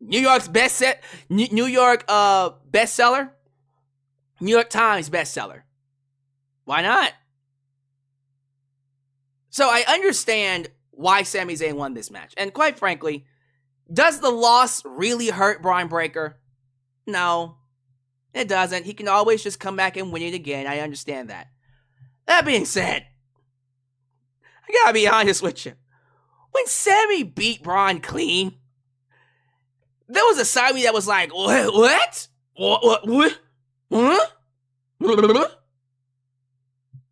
New York bestseller, New York Times bestseller. Why not? So I understand why Sami Zayn won this match. And quite frankly, does the loss really hurt Braun Breaker? No, it doesn't. He can always just come back and win it again. I understand that. That being said, I gotta be honest with you. When Sami beat Braun clean, there was a side of me that was like, what? What? Huh?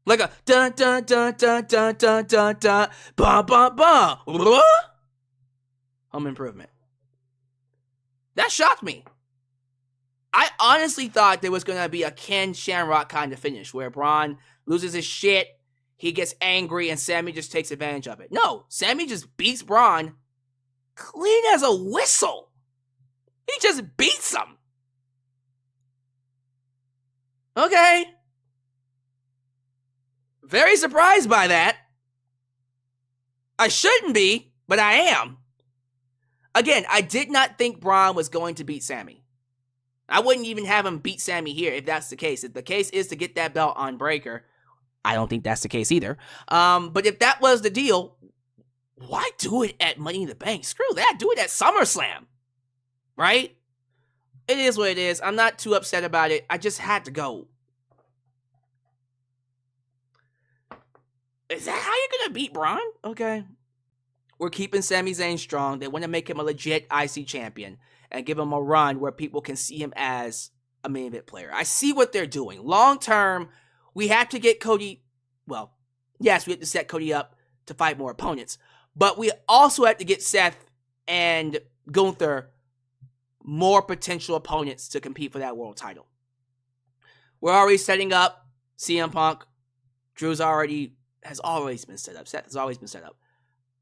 Like a dun dun dun dun dun dun dun dun ba ba ba. Home Improvement. That shocked me. I honestly thought there was gonna be a Ken Shamrock kind of finish where Braun loses his shit, he gets angry, and Sami just takes advantage of it. No, Sami just beats Braun clean as a whistle. He just beats him. Okay. Very surprised by that. I shouldn't be, but I am. Again, I did not think Braun was going to beat Sami. I wouldn't even have him beat Sami here if that's the case. If the case is to get that belt on Breaker, I don't think that's the case either. But if that was the deal, why do it at Money in the Bank? Screw that. Do it at SummerSlam. Right? It is what it is. I'm not too upset about it. I just had to go. Is that how you're going to beat Braun? Okay. We're keeping Sami Zayn strong. They want to make him a legit IC champion and give him a run where people can see him as a main event player. I see what they're doing. Long term, we have to get Cody. Well, yes, we have to set Cody up to fight more opponents. But we also have to get Seth and Gunther more potential opponents to compete for that world title. We're already setting up CM Punk. Drew's has always been set up. Seth has always been set up.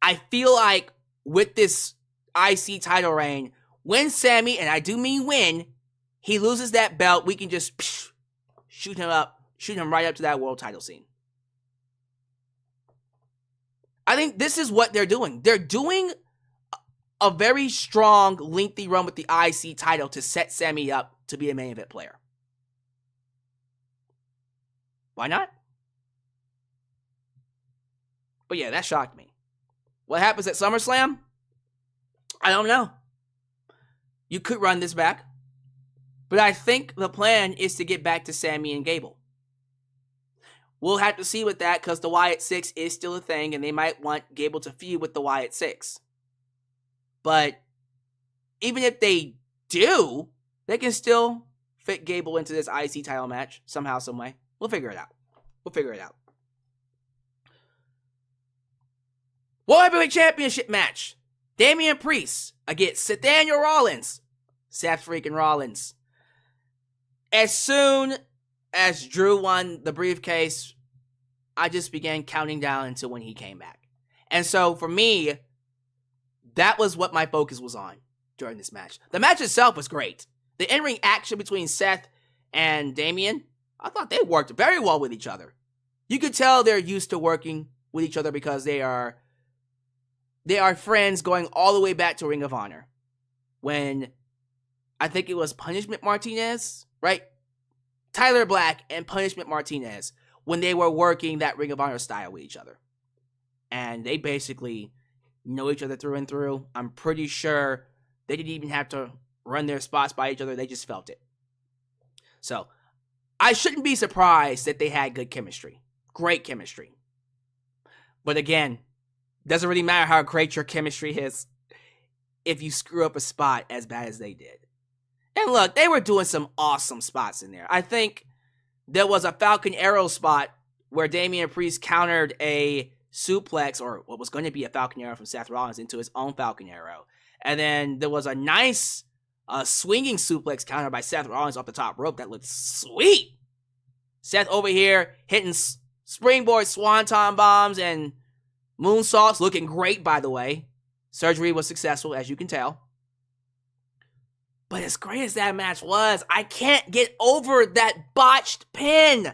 I feel like with this IC title reign, when Sammy, and I do mean when, he loses that belt, we can just shoot him right up to that world title scene. I think this is what they're doing. They're doing a very strong, lengthy run with the IC title to set Sammy up to be a main event player. Why not? But yeah, that shocked me. What happens at SummerSlam? I don't know. You could run this back. But I think the plan is to get back to Sammy and Gable. We'll have to see with that because the Wyatt Six is still a thing and they might want Gable to feud with the Wyatt Six. But even if they do, they can still fit Gable into this IC title match somehow, some way. We'll figure it out. World Heavyweight Championship match. Damian Priest against Daniel Rollins. Seth freaking Rollins. As soon as Drew won the briefcase, I just began counting down until when he came back. And so for me, that was what my focus was on during this match. The match itself was great. The in-ring action between Seth and Damian, I thought they worked very well with each other. You could tell they're used to working with each other because they are friends going all the way back to Ring of Honor. When I think it was Punishment Martinez, right? Tyler Black and Punishment Martinez, when they were working that Ring of Honor style with each other. And they basically know each other through and through. I'm pretty sure they didn't even have to run their spots by each other. They just felt it. So, I shouldn't be surprised that they had good chemistry. Great chemistry. But again, doesn't really matter how great your chemistry is if you screw up a spot as bad as they did. And look, they were doing some awesome spots in there. I think there was a Falcon Arrow spot where Damian Priest countered a suplex, or what was going to be a Falcon Arrow from Seth Rollins, into his own Falcon Arrow. And then there was a nice swinging suplex counter by Seth Rollins off the top rope that looked sweet. Seth over here hitting springboard swanton bombs and moonsaults, looking great, by the way. Surgery was successful, as you can tell. But as great as that match was, I can't get over that botched pin.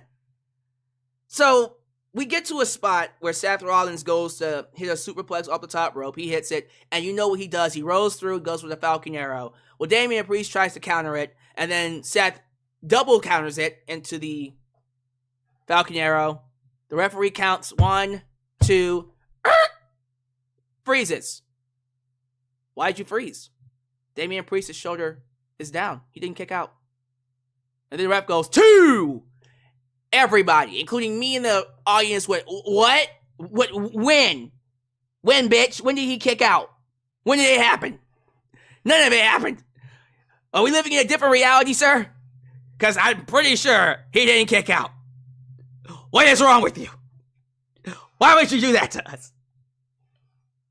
So we get to a spot where Seth Rollins goes to hit a superplex off the top rope. He hits it, and you know what he does. He rolls through, goes with a Falcon Arrow. Well, Damian Priest tries to counter it, and then Seth double counters it into the Falcon Arrow. The referee counts 1, 2, freezes. Why'd you freeze? Damian Priest's shoulder is down. He didn't kick out. And then the ref goes, 2! Everybody, including me in the audience, went, what? When? When, bitch? When did he kick out? When did it happen? None of it happened. Are we living in a different reality, sir? Because I'm pretty sure he didn't kick out. What is wrong with you? Why would you do that to us?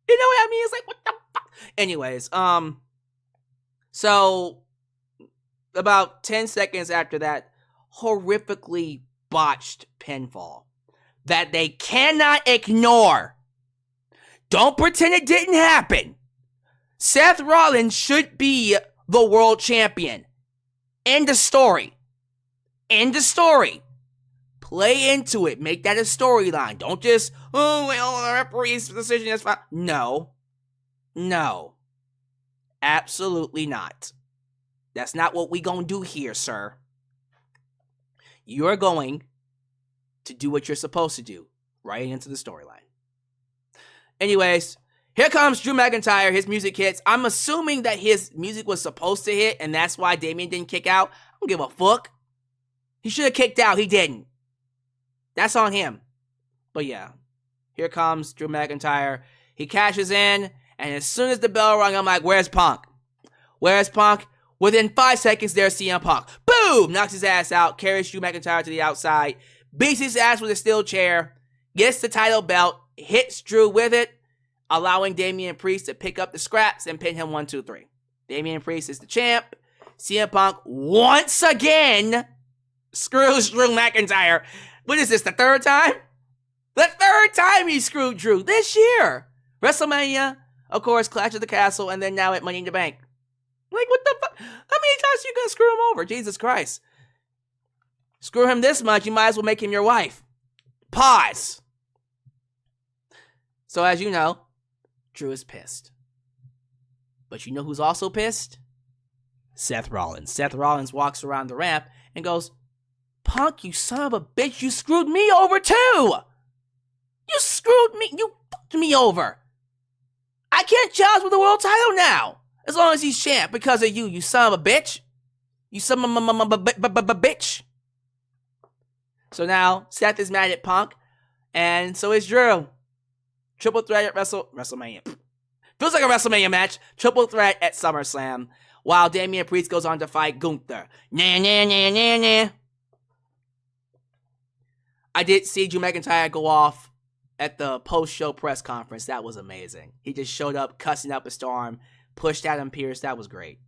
You know what I mean? It's like, what the fuck? Anyways, so about 10 seconds after that horrifically botched pinfall that they cannot ignore. Don't pretend it didn't happen. Seth Rollins should be the world champion. End of story. End of story. Play into it. Make that a storyline. Don't just, oh, well, the referee's decision is fine. No. No. Absolutely not. That's not what we gonna do here, sir. You're going to do what you're supposed to do. Right into the storyline. Anyways, Here comes Drew McIntyre. His music hits. I'm assuming that his music was supposed to hit, and that's why Damian didn't kick out. I don't give a fuck. He should have kicked out. He didn't. That's on him. But yeah, here comes Drew McIntyre. He cashes in, and as soon as the bell rung, I'm like, where's Punk? Where's Punk? Within 5 seconds, there's CM Punk. Boom! Knocks his ass out, carries Drew McIntyre to the outside, beats his ass with a steel chair, gets the title belt, hits Drew with it, allowing Damian Priest to pick up the scraps and pin him 1, 2, 3. Damian Priest is the champ. CM Punk once again screws Drew McIntyre. What is this, the third time? The third time he screwed Drew this year. WrestleMania, of course, Clash of the Castle, and then now at Money in the Bank. Like, what the fuck? How many times are you gonna screw him over? Jesus Christ. Screw him this much, you might as well make him your wife. Pause. So as you know, Drew is pissed. But you know who's also pissed? Seth Rollins. Seth Rollins walks around the ramp and goes, Punk, you son of a bitch, you screwed me over too! You screwed me, you fucked me over! I can't challenge for the world title now! As long as he's champ, because of you, you son of a bitch! You son of a bitch! So now, Seth is mad at Punk, and so is Drew. Triple threat at WrestleMania. Feels like a WrestleMania match. Triple threat at SummerSlam, while Damian Priest goes on to fight Gunther. Nah. I did see Drew McIntyre go off at the post-show press conference. That was amazing. He just showed up cussing up a storm, pushed Adam Pearce. That was great.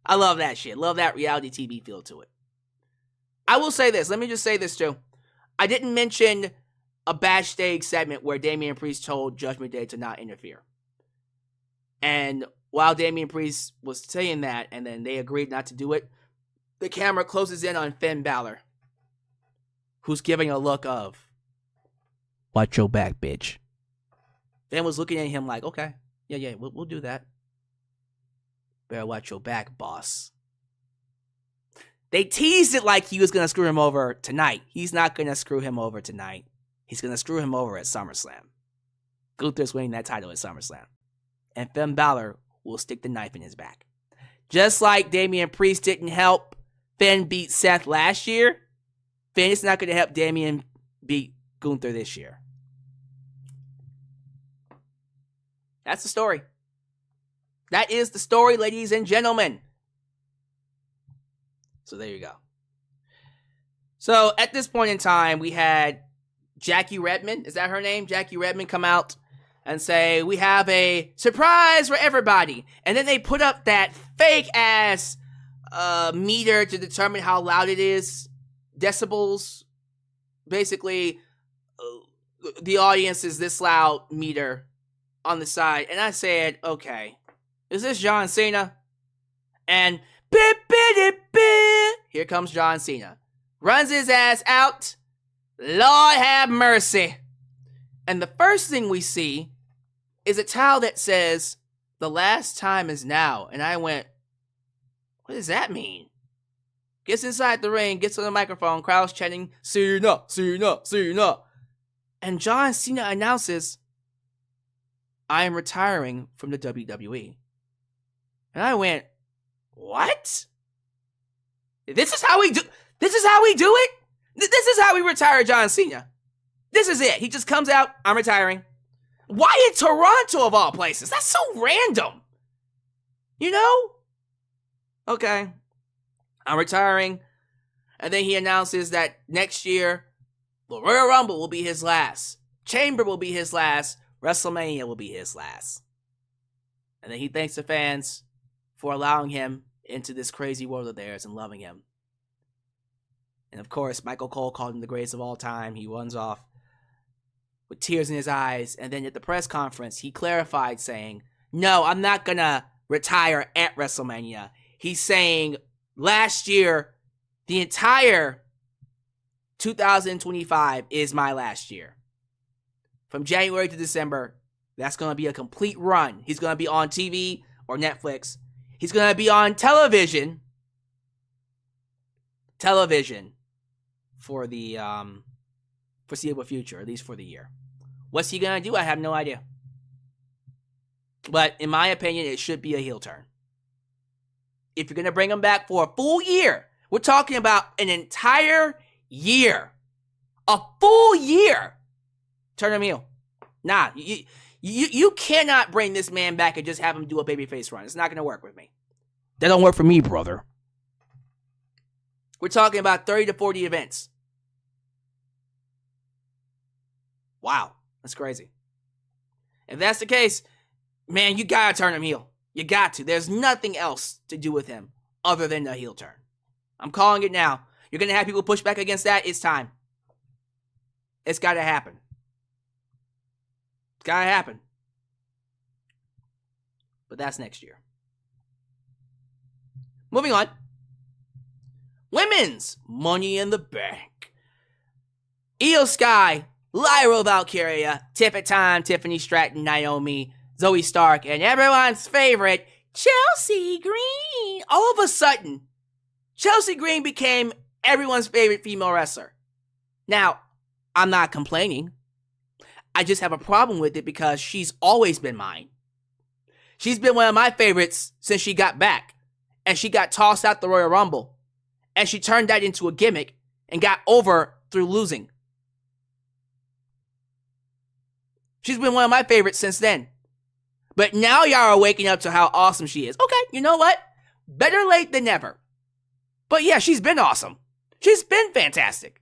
I love that shit. Love that reality TV feel to it. I will say this. Let me just say this too. I didn't mention a backstage segment where Damian Priest told Judgment Day to not interfere. And while Damian Priest was saying that, and then they agreed not to do it, the camera closes in on Finn Balor, who's giving a look of, watch your back, bitch. Finn was looking at him like, okay, yeah, we'll do that. Better watch your back, boss. They teased it like he was going to screw him over tonight. He's not going to screw him over tonight. He's going to screw him over at SummerSlam. Gunther's winning that title at SummerSlam. And Finn Balor will stick the knife in his back. Just like Damian Priest didn't help Finn beat Seth last year, Finn is not going to help Damian beat Gunther this year. That's the story. That is the story, ladies and gentlemen. So there you go. So at this point in time, we had Jackie Redmond, is that her name? Jackie Redmond come out and say, we have a surprise for everybody. And then they put up that fake-ass meter to determine how loud it is. Decibels. Basically, the audience is this loud meter on the side. And I said, okay, is this John Cena? And here comes John Cena. Runs his ass out. Lord have mercy. And the first thing we see is a towel that says, the last time is now. And I went, what does that mean? Gets inside the ring, gets on the microphone, crowd's chanting, Cena, Cena, Cena. And John Cena announces, I am retiring from the WWE. And I went, what? This is how we do it? This is how we retire John Cena. This is it. He just comes out, I'm retiring. Why in Toronto of all places? That's so random. You know? Okay. I'm retiring. And then he announces that next year, the Royal Rumble will be his last. Chamber will be his last. WrestleMania will be his last. And then he thanks the fans for allowing him into this crazy world of theirs and loving him. And of course, Michael Cole called him the greatest of all time. He runs off with tears in his eyes. And then at the press conference, he clarified saying, no, I'm not going to retire at WrestleMania. He's saying last year, the entire 2025 is my last year. From January to December, that's going to be a complete run. He's going to be on TV or Netflix. He's going to be on television for the foreseeable future, at least for the year. What's he going to do? I have no idea. But in my opinion, it should be a heel turn. If you're going to bring him back for a full year, we're talking about an entire year. A full year. Turn him heel. Nah, you cannot bring this man back and just have him do a babyface run. It's not going to work with me. That don't work for me, brother. We're talking about 30 to 40 events. Wow, that's crazy. If that's the case, man, you gotta turn him heel. You got to. There's nothing else to do with him other than the heel turn. I'm calling it now. You're gonna have people push back against that. It's time. It's gotta happen. It's gotta happen. But that's next year. Moving on. Women's Money in the Bank. Io Sky, Lyra Valkyria, Tiffany Stratton, Naomi, Zoe Stark, and everyone's favorite, Chelsea Green. All of a sudden, Chelsea Green became everyone's favorite female wrestler. Now, I'm not complaining. I just have a problem with it because she's always been mine. She's been one of my favorites since she got back. And she got tossed out the Royal Rumble. And she turned that into a gimmick and got over through losing. She's been one of my favorites since then. But now y'all are waking up to how awesome she is. Okay, you know what? Better late than never. But yeah, she's been awesome. She's been fantastic.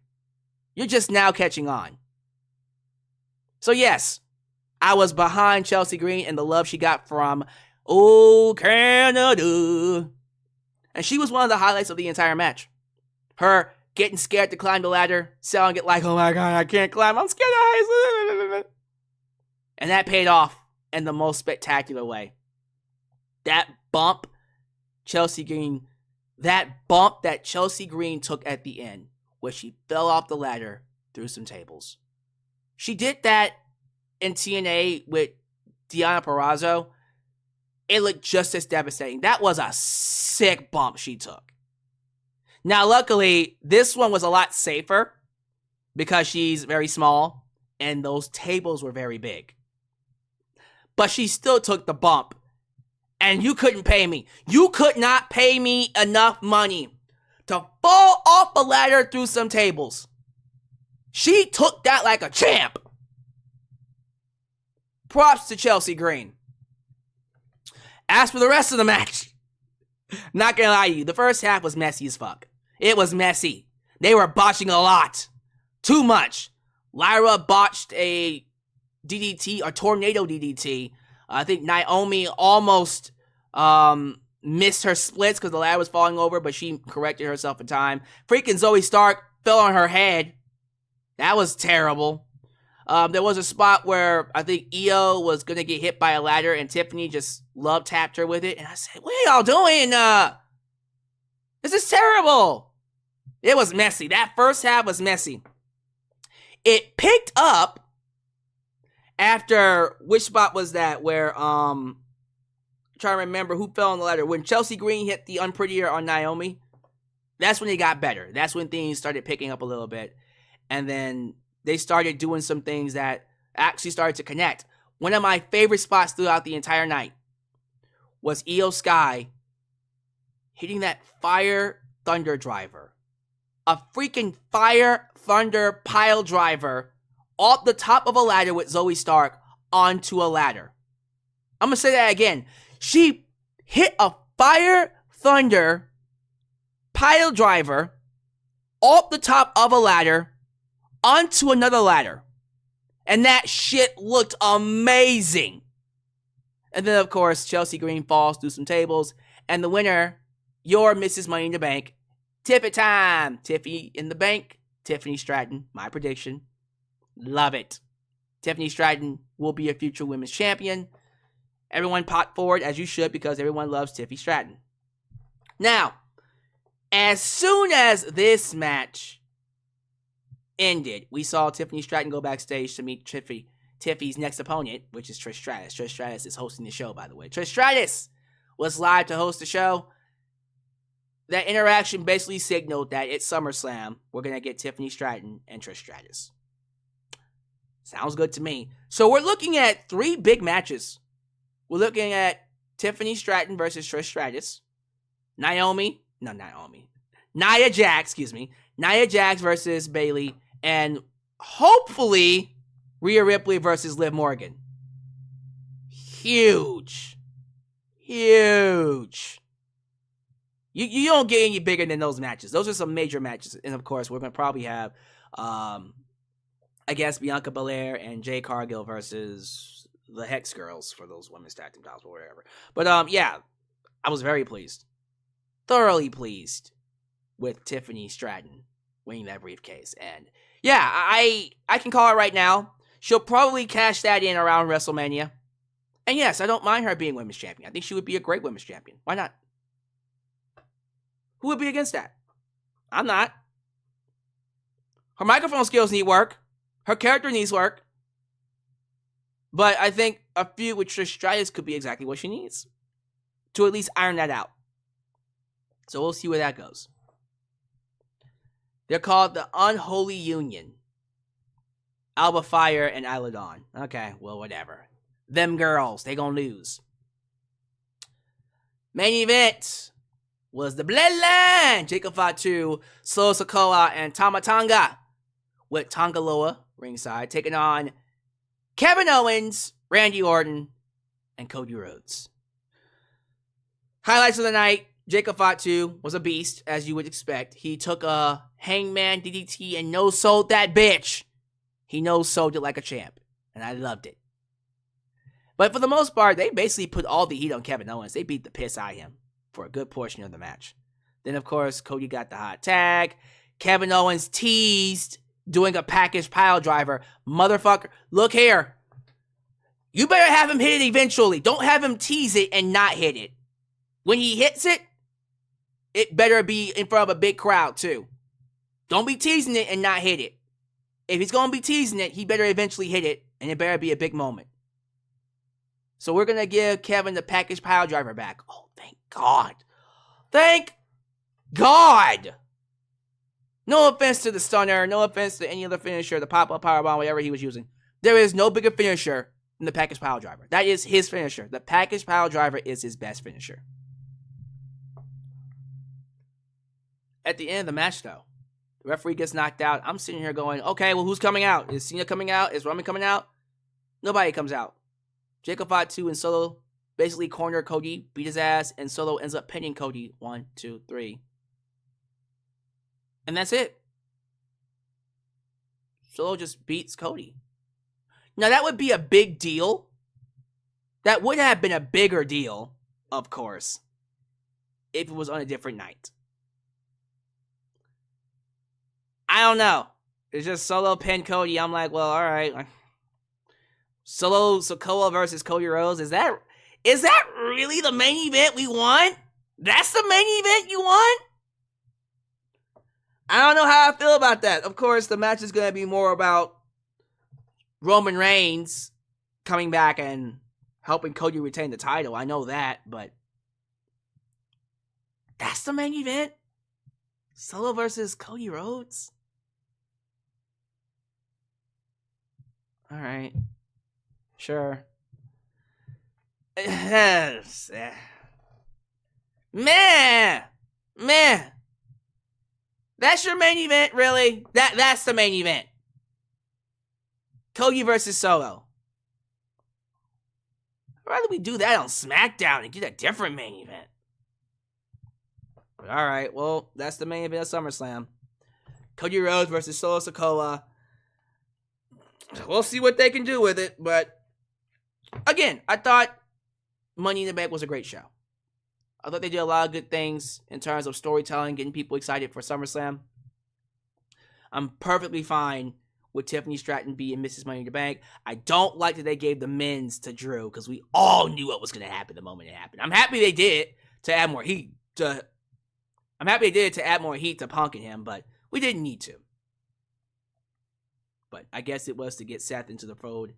You're just now catching on. So yes, I was behind Chelsea Green and the love she got from Canada. And she was one of the highlights of the entire match. Her getting scared to climb the ladder, selling it like, oh my God, I can't climb, I'm scared of heights. And that paid off in the most spectacular way. That bump that Chelsea Green took at the end, where she fell off the ladder through some tables. She did that in TNA with Deonna Purrazzo. It looked just as devastating. That was a sick bump she took. Now, luckily, this one was a lot safer because she's very small and those tables were very big. But she still took the bump. And you couldn't pay me. You could not pay me enough money to fall off a ladder through some tables. She took that like a champ. Props to Chelsea Green. As for the rest of the match, not gonna lie to you, the first half was messy as fuck. It was messy. They were botching a lot. Too much. Lyra botched a DDT, a tornado DDT. I think Naomi almost missed her splits because the ladder was falling over, but she corrected herself in time. Freaking Zoe Stark fell on her head. That was terrible. There was a spot where I think Io was going to get hit by a ladder and Tiffany just love tapped her with it. And I said, what are y'all doing? This is terrible. It was messy. That first half was messy. It picked up after, which spot was that where, trying to remember who fell on the ladder. When Chelsea Green hit the Unprettier on Naomi, that's when it got better. That's when things started picking up a little bit. And then they started doing some things that actually started to connect. One of my favorite spots throughout the entire night was Io Sky hitting that Fire Thunder driver. A freaking Fire Thunder pile driver off the top of a ladder with Zoe Stark onto a ladder. I'm going to say that again. She hit a Fire Thunder pile driver off the top of a ladder onto another ladder. And that shit looked amazing. And then, of course, Chelsea Green falls through some tables. And the winner, your Mrs. Money in the Bank, Tiffy time. Tiffy in the bank. Tiffany Stratton, my prediction. Love it. Tiffany Stratton will be a future women's champion. Everyone pot forward, as you should, because everyone loves Tiffy Stratton. Now, as soon as this match ended, we saw Tiffany Stratton go backstage to meet Tiffy's next opponent, which is Trish Stratus. Trish Stratus is hosting the show, by the way. Trish Stratus was live to host the show. That interaction basically signaled that at SummerSlam, we're going to get Tiffany Stratton and Trish Stratus. Sounds good to me. So we're looking at 3 big matches we're looking at Tiffany Stratton versus Trish Stratus. Nia Jax versus Bayley. And hopefully, Rhea Ripley versus Liv Morgan. Huge. You don't get any bigger than those matches. Those are some major matches. And of course, we're going to probably have, I guess, Bianca Belair and Jade Cargill versus the Hex Girls for those women's tag team titles or whatever. But yeah, I was very pleased. Thoroughly pleased with Tiffany Stratton winning that briefcase. And yeah, I can call it right now. She'll probably cash that in around WrestleMania. And yes, I don't mind her being women's champion. I think she would be a great women's champion. Why not? Who would be against that? I'm not. Her microphone skills need work. Her character needs work. But I think a feud with Trish Stratus could be exactly what she needs to at least iron that out. So we'll see where that goes. They're called the Unholy Union. Alba Fire and Isla Dawn. Okay, well, whatever. Them girls, they gonna lose. Main event was the Bloodline. Jacob Fatu, Solo Sikoa, and Tama Tonga, with Tonga Loa ringside, taking on Kevin Owens, Randy Orton, and Cody Rhodes. Highlights of the night. Jacob Fatu was a beast, as you would expect. He took a Hangman DDT and no-sold that bitch. He no-sold it like a champ, and I loved it. But for the most part, they basically put all the heat on Kevin Owens. They beat the piss out of him for a good portion of the match. Then, of course, Cody got the hot tag. Kevin Owens teased doing a package pile driver. Motherfucker, look here. You better have him hit it eventually. Don't have him tease it and not hit it. When he hits it, it better be in front of a big crowd, too. Don't be teasing it and not hit it. If he's going to be teasing it, he better eventually hit it, and it better be a big moment. So we're going to give Kevin the package pile driver back. Oh, thank God. Thank God. No offense to the stunner. No offense to any other finisher, the pop-up powerbomb, whatever he was using. There is no bigger finisher than the package pile driver. That is his finisher. The package pile driver is his best finisher. At the end of the match, though, the referee gets knocked out. I'm sitting here going, okay, well, who's coming out? Is Cena coming out? Is Roman coming out? Nobody comes out. Jacob Fatu and Solo basically corner Cody, beat his ass, and Solo ends up pinning Cody. 1, 2, 3. And that's it. Solo just beats Cody. Now, that would be a big deal. That would have been a bigger deal, of course, if it was on a different night. I don't know. It's just Solo pin Cody. I'm like, well, all right. Solo Sikoa versus Cody Rhodes. Is that really the main event we want? That's the main event you want? I don't know how I feel about that. Of course, the match is going to be more about Roman Reigns coming back and helping Cody retain the title. I know that, but that's the main event? Solo versus Cody Rhodes? All right. Sure. Man. That's your main event, really? That's the main event. Cody versus Solo. I'd rather we do that on SmackDown and get a different main event. But alright, well, that's the main event of SummerSlam. Cody Rhodes versus Solo Sikoa. We'll see what they can do with it, but again, I thought Money in the Bank was a great show. I thought they did a lot of good things in terms of storytelling, getting people excited for SummerSlam. I'm perfectly fine with Tiffany Stratton being Mrs. Money in the Bank. I don't like that they gave the men's to Drew, because we all knew what was going to happen the moment it happened. I'm happy they did it to add more heat to Punk and him, but we didn't need to. But I guess it was to get Seth into the fold.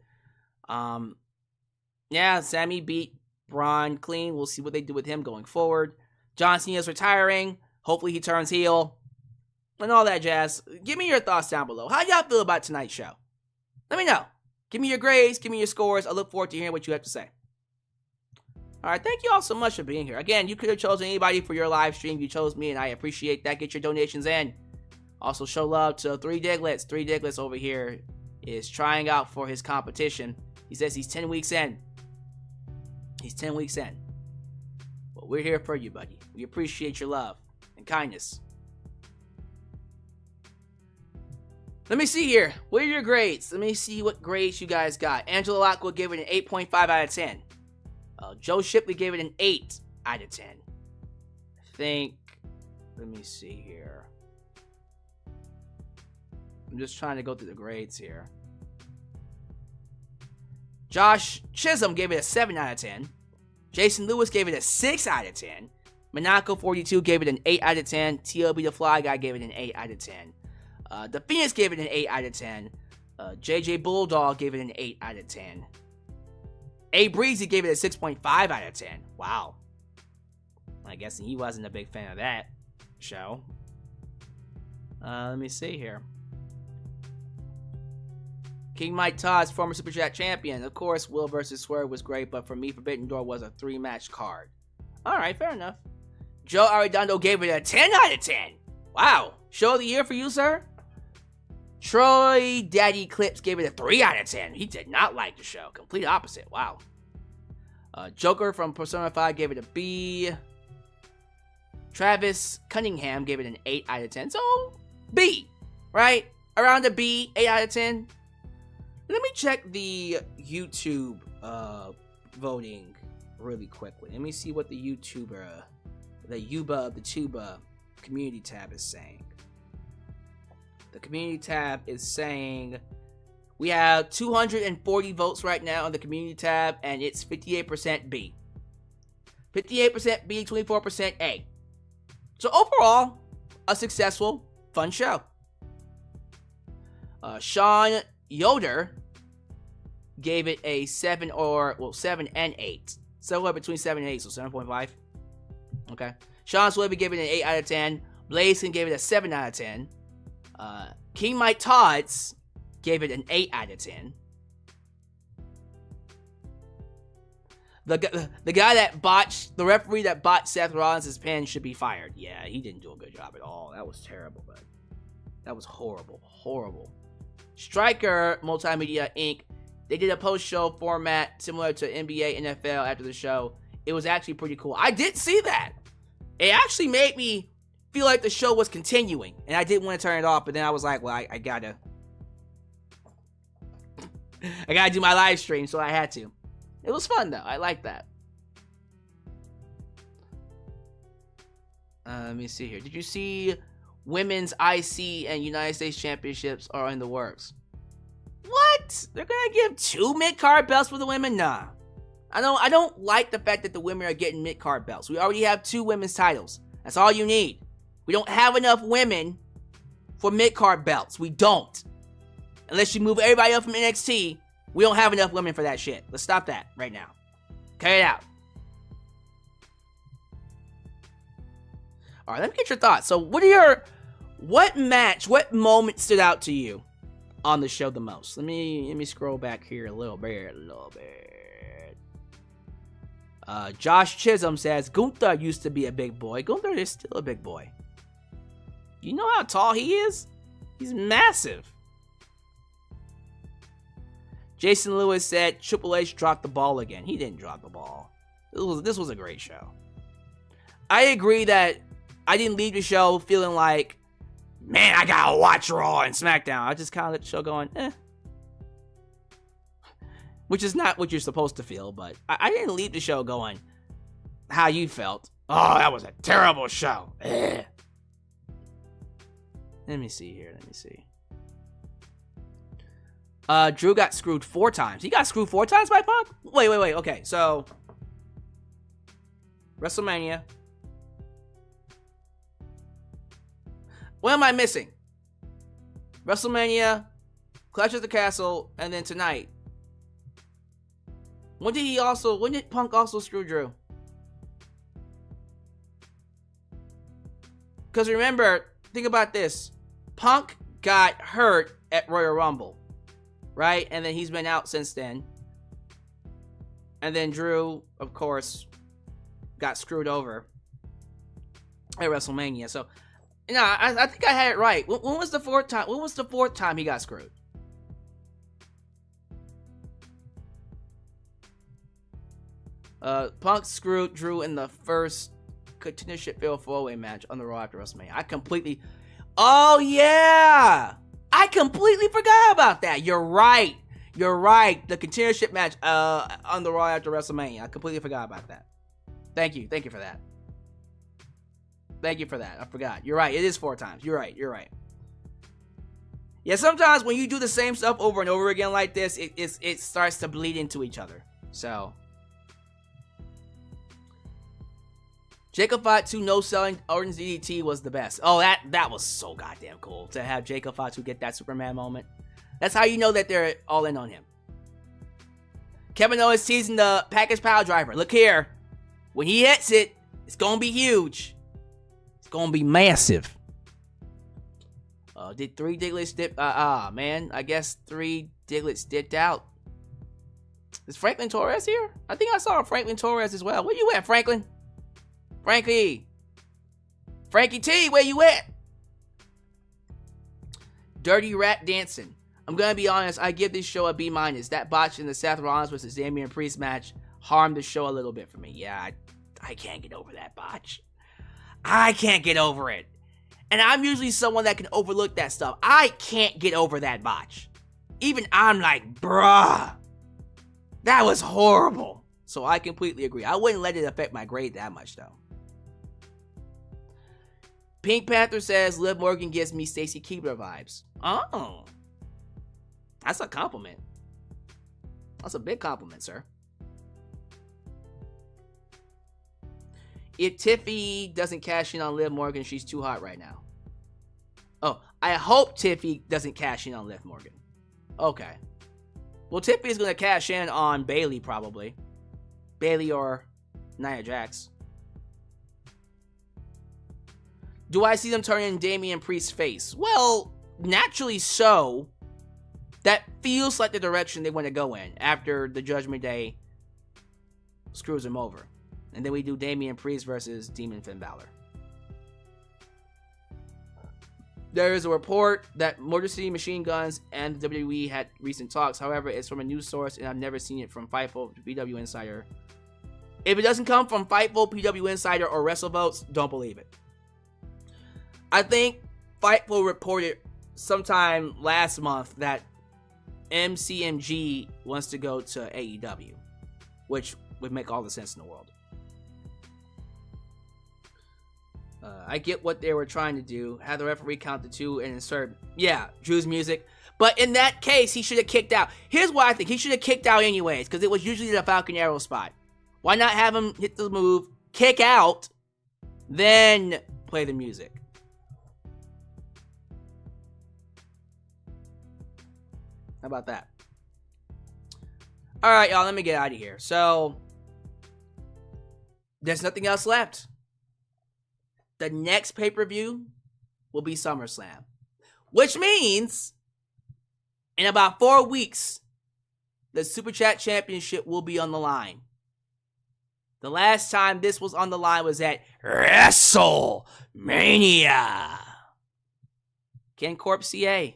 Yeah, Sammy beat Braun clean. We'll see what they do with him going forward. John Cena's retiring. Hopefully he turns heel. And all that jazz. Give me your thoughts down below. How y'all feel about tonight's show? Let me know. Give me your grades. Give me your scores. I look forward to hearing what you have to say. All right, thank you all so much for being here. Again, you could have chosen anybody for your live stream. You chose me, and I appreciate that. Get your donations in. Also, show love to 3 Diglets. 3 Diglets over here is trying out for his competition. He says he's 10 weeks in. He's 10 weeks in. But we're here for you, buddy. We appreciate your love and kindness. Let me see here. What are your grades? Let me see what grades you guys got. Angela Lockwood gave it an 8.5 out of 10. Joe Shipley gave it an 8 out of 10. I think, let me see here. I'm just trying to go through the grades here. Josh Chisholm gave it a 7 out of 10. Jason Lewis gave it a 6 out of 10. Monaco42 gave it an 8 out of 10. TLB the Fly Guy gave it an 8 out of 10. The Phoenix gave it an 8 out of 10. JJ Bulldog gave it an 8 out of 10. A Breezy gave it a 6.5 out of 10. Wow. I guess he wasn't a big fan of that show. Let me see here. King Mike Todd's former Super Chat champion. Of course, Will vs. Swerve was great, but for me, Forbidden Door was a 3-match card. Alright, fair enough. Joe Arredondo gave it a 10 out of 10. Wow. Show of the year for you, sir? Troy Daddy Clips gave it a 3 out of 10. He did not like the show. Complete opposite. Wow. Joker from Persona 5 gave it a B. Travis Cunningham gave it an 8 out of 10. So, B. Right? Around a B, 8 out of 10. Let me check the YouTube voting really quickly. Let me see what the YouTuber, the Tuba community tab is saying. The community tab is saying we have 240 votes right now on the community tab, and it's 58% B. 58% B, 24% A. So overall, a successful, fun show. Sean Yoder gave it a 7 and 8. Somewhere between 7 and 8, so 7.5. Okay. Sean Swibby gave it an 8 out of 10. Blazing gave it a 7 out of 10. King Mike Todds gave it an 8 out of 10. The guy that botched, the referee that botched Seth Rollins' pin should be fired. Yeah, he didn't do a good job at all. That was terrible, bud. That was horrible. Horrible. Striker Multimedia Inc. They did a post-show format similar to NBA, NFL after the show. It was actually pretty cool. I did see that. It actually made me feel like the show was continuing, and I didn't want to turn it off, but then I was like, well, I gotta do my live stream, so I had to. It was fun, though. I like that. Let me see here. Did you see women's IC and United States Championships are in the works? What? They're gonna give 2 mid-card belts for the women? Nah. I don't like the fact that the women are getting mid-card belts. We already have 2 women's titles. That's all you need. We don't have enough women for mid-card belts. We don't. Unless you move everybody up from NXT, we don't have enough women for that shit. Let's stop that right now. Cut it out. All right, let me get your thoughts. So what moment stood out to you on the show the most? Let me scroll back here a little bit. Josh Chisholm says, Gunther used to be a big boy. Gunther is still a big boy. You know how tall he is? He's massive. Jason Lewis said Triple H dropped the ball again. He didn't drop the ball. This was a great show. I agree that I didn't leave the show feeling like, man, I gotta watch Raw and SmackDown. I just kind of let the show going, which is not what you're supposed to feel, but I didn't leave the show going how you felt. Oh, that was a terrible show. Let me see here. Drew got screwed 4 times. He got screwed 4 times by Punk? Wait. Okay, so WrestleMania. What am I missing? WrestleMania, Clash at the Castle, and then tonight. When did Punk also screw Drew? Because remember, think about this. Punk got hurt at Royal Rumble, right? And then he's been out since then. And then Drew, of course, got screwed over at WrestleMania. So, I think I had it right. When was the fourth time? When was the fourth time he got screwed? Punk screwed Drew in the first contendership fatal 4-way match on the Raw after WrestleMania. Oh yeah! I completely forgot about that. You're right. The contendership match on the Raw after WrestleMania. I completely forgot about that. Thank you for that. I forgot. You're right. It is 4 times. You're right. Yeah, sometimes when you do the same stuff over and over again like this, it starts to bleed into each other. So, Jacob Fatu no-selling Orton's DDT was the best. Oh, that was so goddamn cool to have Jacob Fatu get that Superman moment. That's how you know that they're all in on him. Kevin Owens teasing the package pile driver. Look here. When he hits it, it's going to be huge. It's going to be massive. Did 3 Diglets dip? Man. I guess 3 Diglets dipped out. Is Franklin Torres here? I think I saw Franklin Torres as well. Where you at, Franklin? Frankie T, where you at? Dirty Rat Dancing. I'm gonna be honest, I give this show a B-. That botch in the Seth Rollins versus Damian Priest match harmed the show a little bit for me. Yeah, I can't get over that botch. I can't get over it. And I'm usually someone that can overlook that stuff. I can't get over that botch. Even I'm like, bruh, that was horrible. So I completely agree. I wouldn't let it affect my grade that much, though. Pink Panther says, Liv Morgan gives me Stacy Keibler vibes. Oh. That's a compliment. That's a big compliment, sir. If Tiffy doesn't cash in on Liv Morgan, she's too hot right now. Oh, I hope Tiffy doesn't cash in on Liv Morgan. Okay. Well, Tiffy is going to cash in on Bayley, probably. Bayley or Nia Jax. Do I see them turning Damian Priest's face? Well, naturally so. That feels like the direction they want to go in after the Judgment Day screws him over. And then we do Damian Priest versus Demon Finn Balor. There is a report that Motor City Machine Guns and the WWE had recent talks. However, it's from a news source, and I've never seen it from Fightful, PW Insider. If it doesn't come from Fightful, PW Insider, or WrestleVotes, don't believe it. I think Fightful reported sometime last month that MCMG wants to go to AEW, which would make all the sense in the world. I get what they were trying to do. Have the referee count to 2 and insert, Drew's music. But in that case, he should have kicked out. Here's why I think. He should have kicked out anyways, because it was usually the Falcon Arrow spot. Why not have him hit the move, kick out, then play the music? How about that? All right, y'all, let me get out of here. So, there's nothing else left. The next pay-per-view will be SummerSlam, which means in about 4 weeks, the Super Chat Championship will be on the line. The last time this was on the line was at WrestleMania. Can Corp CA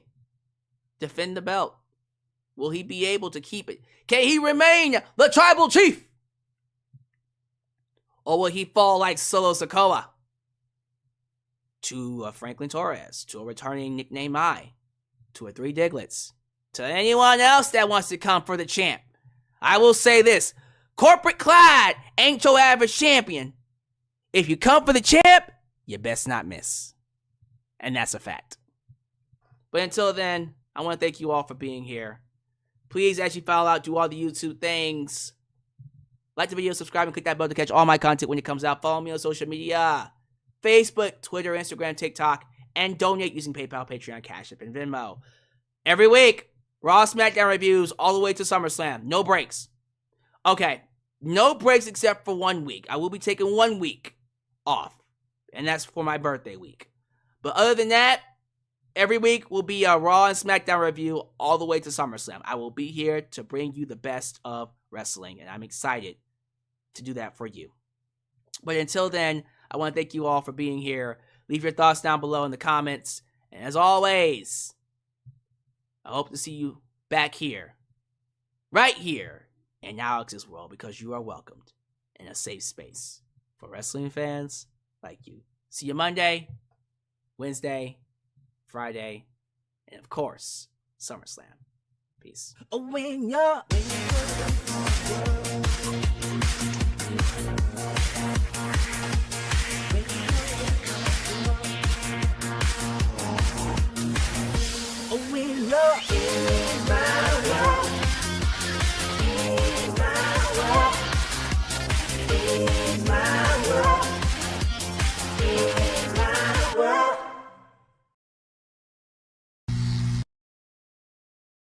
defend the belt? Will he be able to keep it? Can he remain the Tribal Chief? Or will he fall like Solo Sikoa to a Franklin Torres, to a returning nickname to a 3 Diglets, to anyone else that wants to come for the champ? I will say this. Corporate Clyde ain't your average champion. If you come for the champ, you best not miss. And that's a fact. But until then, I want to thank you all for being here. Please, as you follow out, do all the YouTube things. Like the video, subscribe, and click that bell to catch all my content when it comes out. Follow me on social media. Facebook, Twitter, Instagram, TikTok. And donate using PayPal, Patreon, Cash App, and Venmo. Every week, Raw SmackDown reviews all the way to SummerSlam. No breaks. Okay, no breaks except for 1 week. I will be taking 1 week off. And that's for my birthday week. But other than that, Every week will be a Raw and SmackDown review all the way to SummerSlam. I will be here to bring you the best of wrestling, and I'm excited to do that for you. But until then, I want to thank you all for being here. Leave your thoughts down below in the comments. And as always, I hope to see you back here, right here, in Alyx's world, because you are welcomed in a safe space for wrestling fans like you. See you Monday, Wednesday, Friday, and of course, SummerSlam. Peace. When you're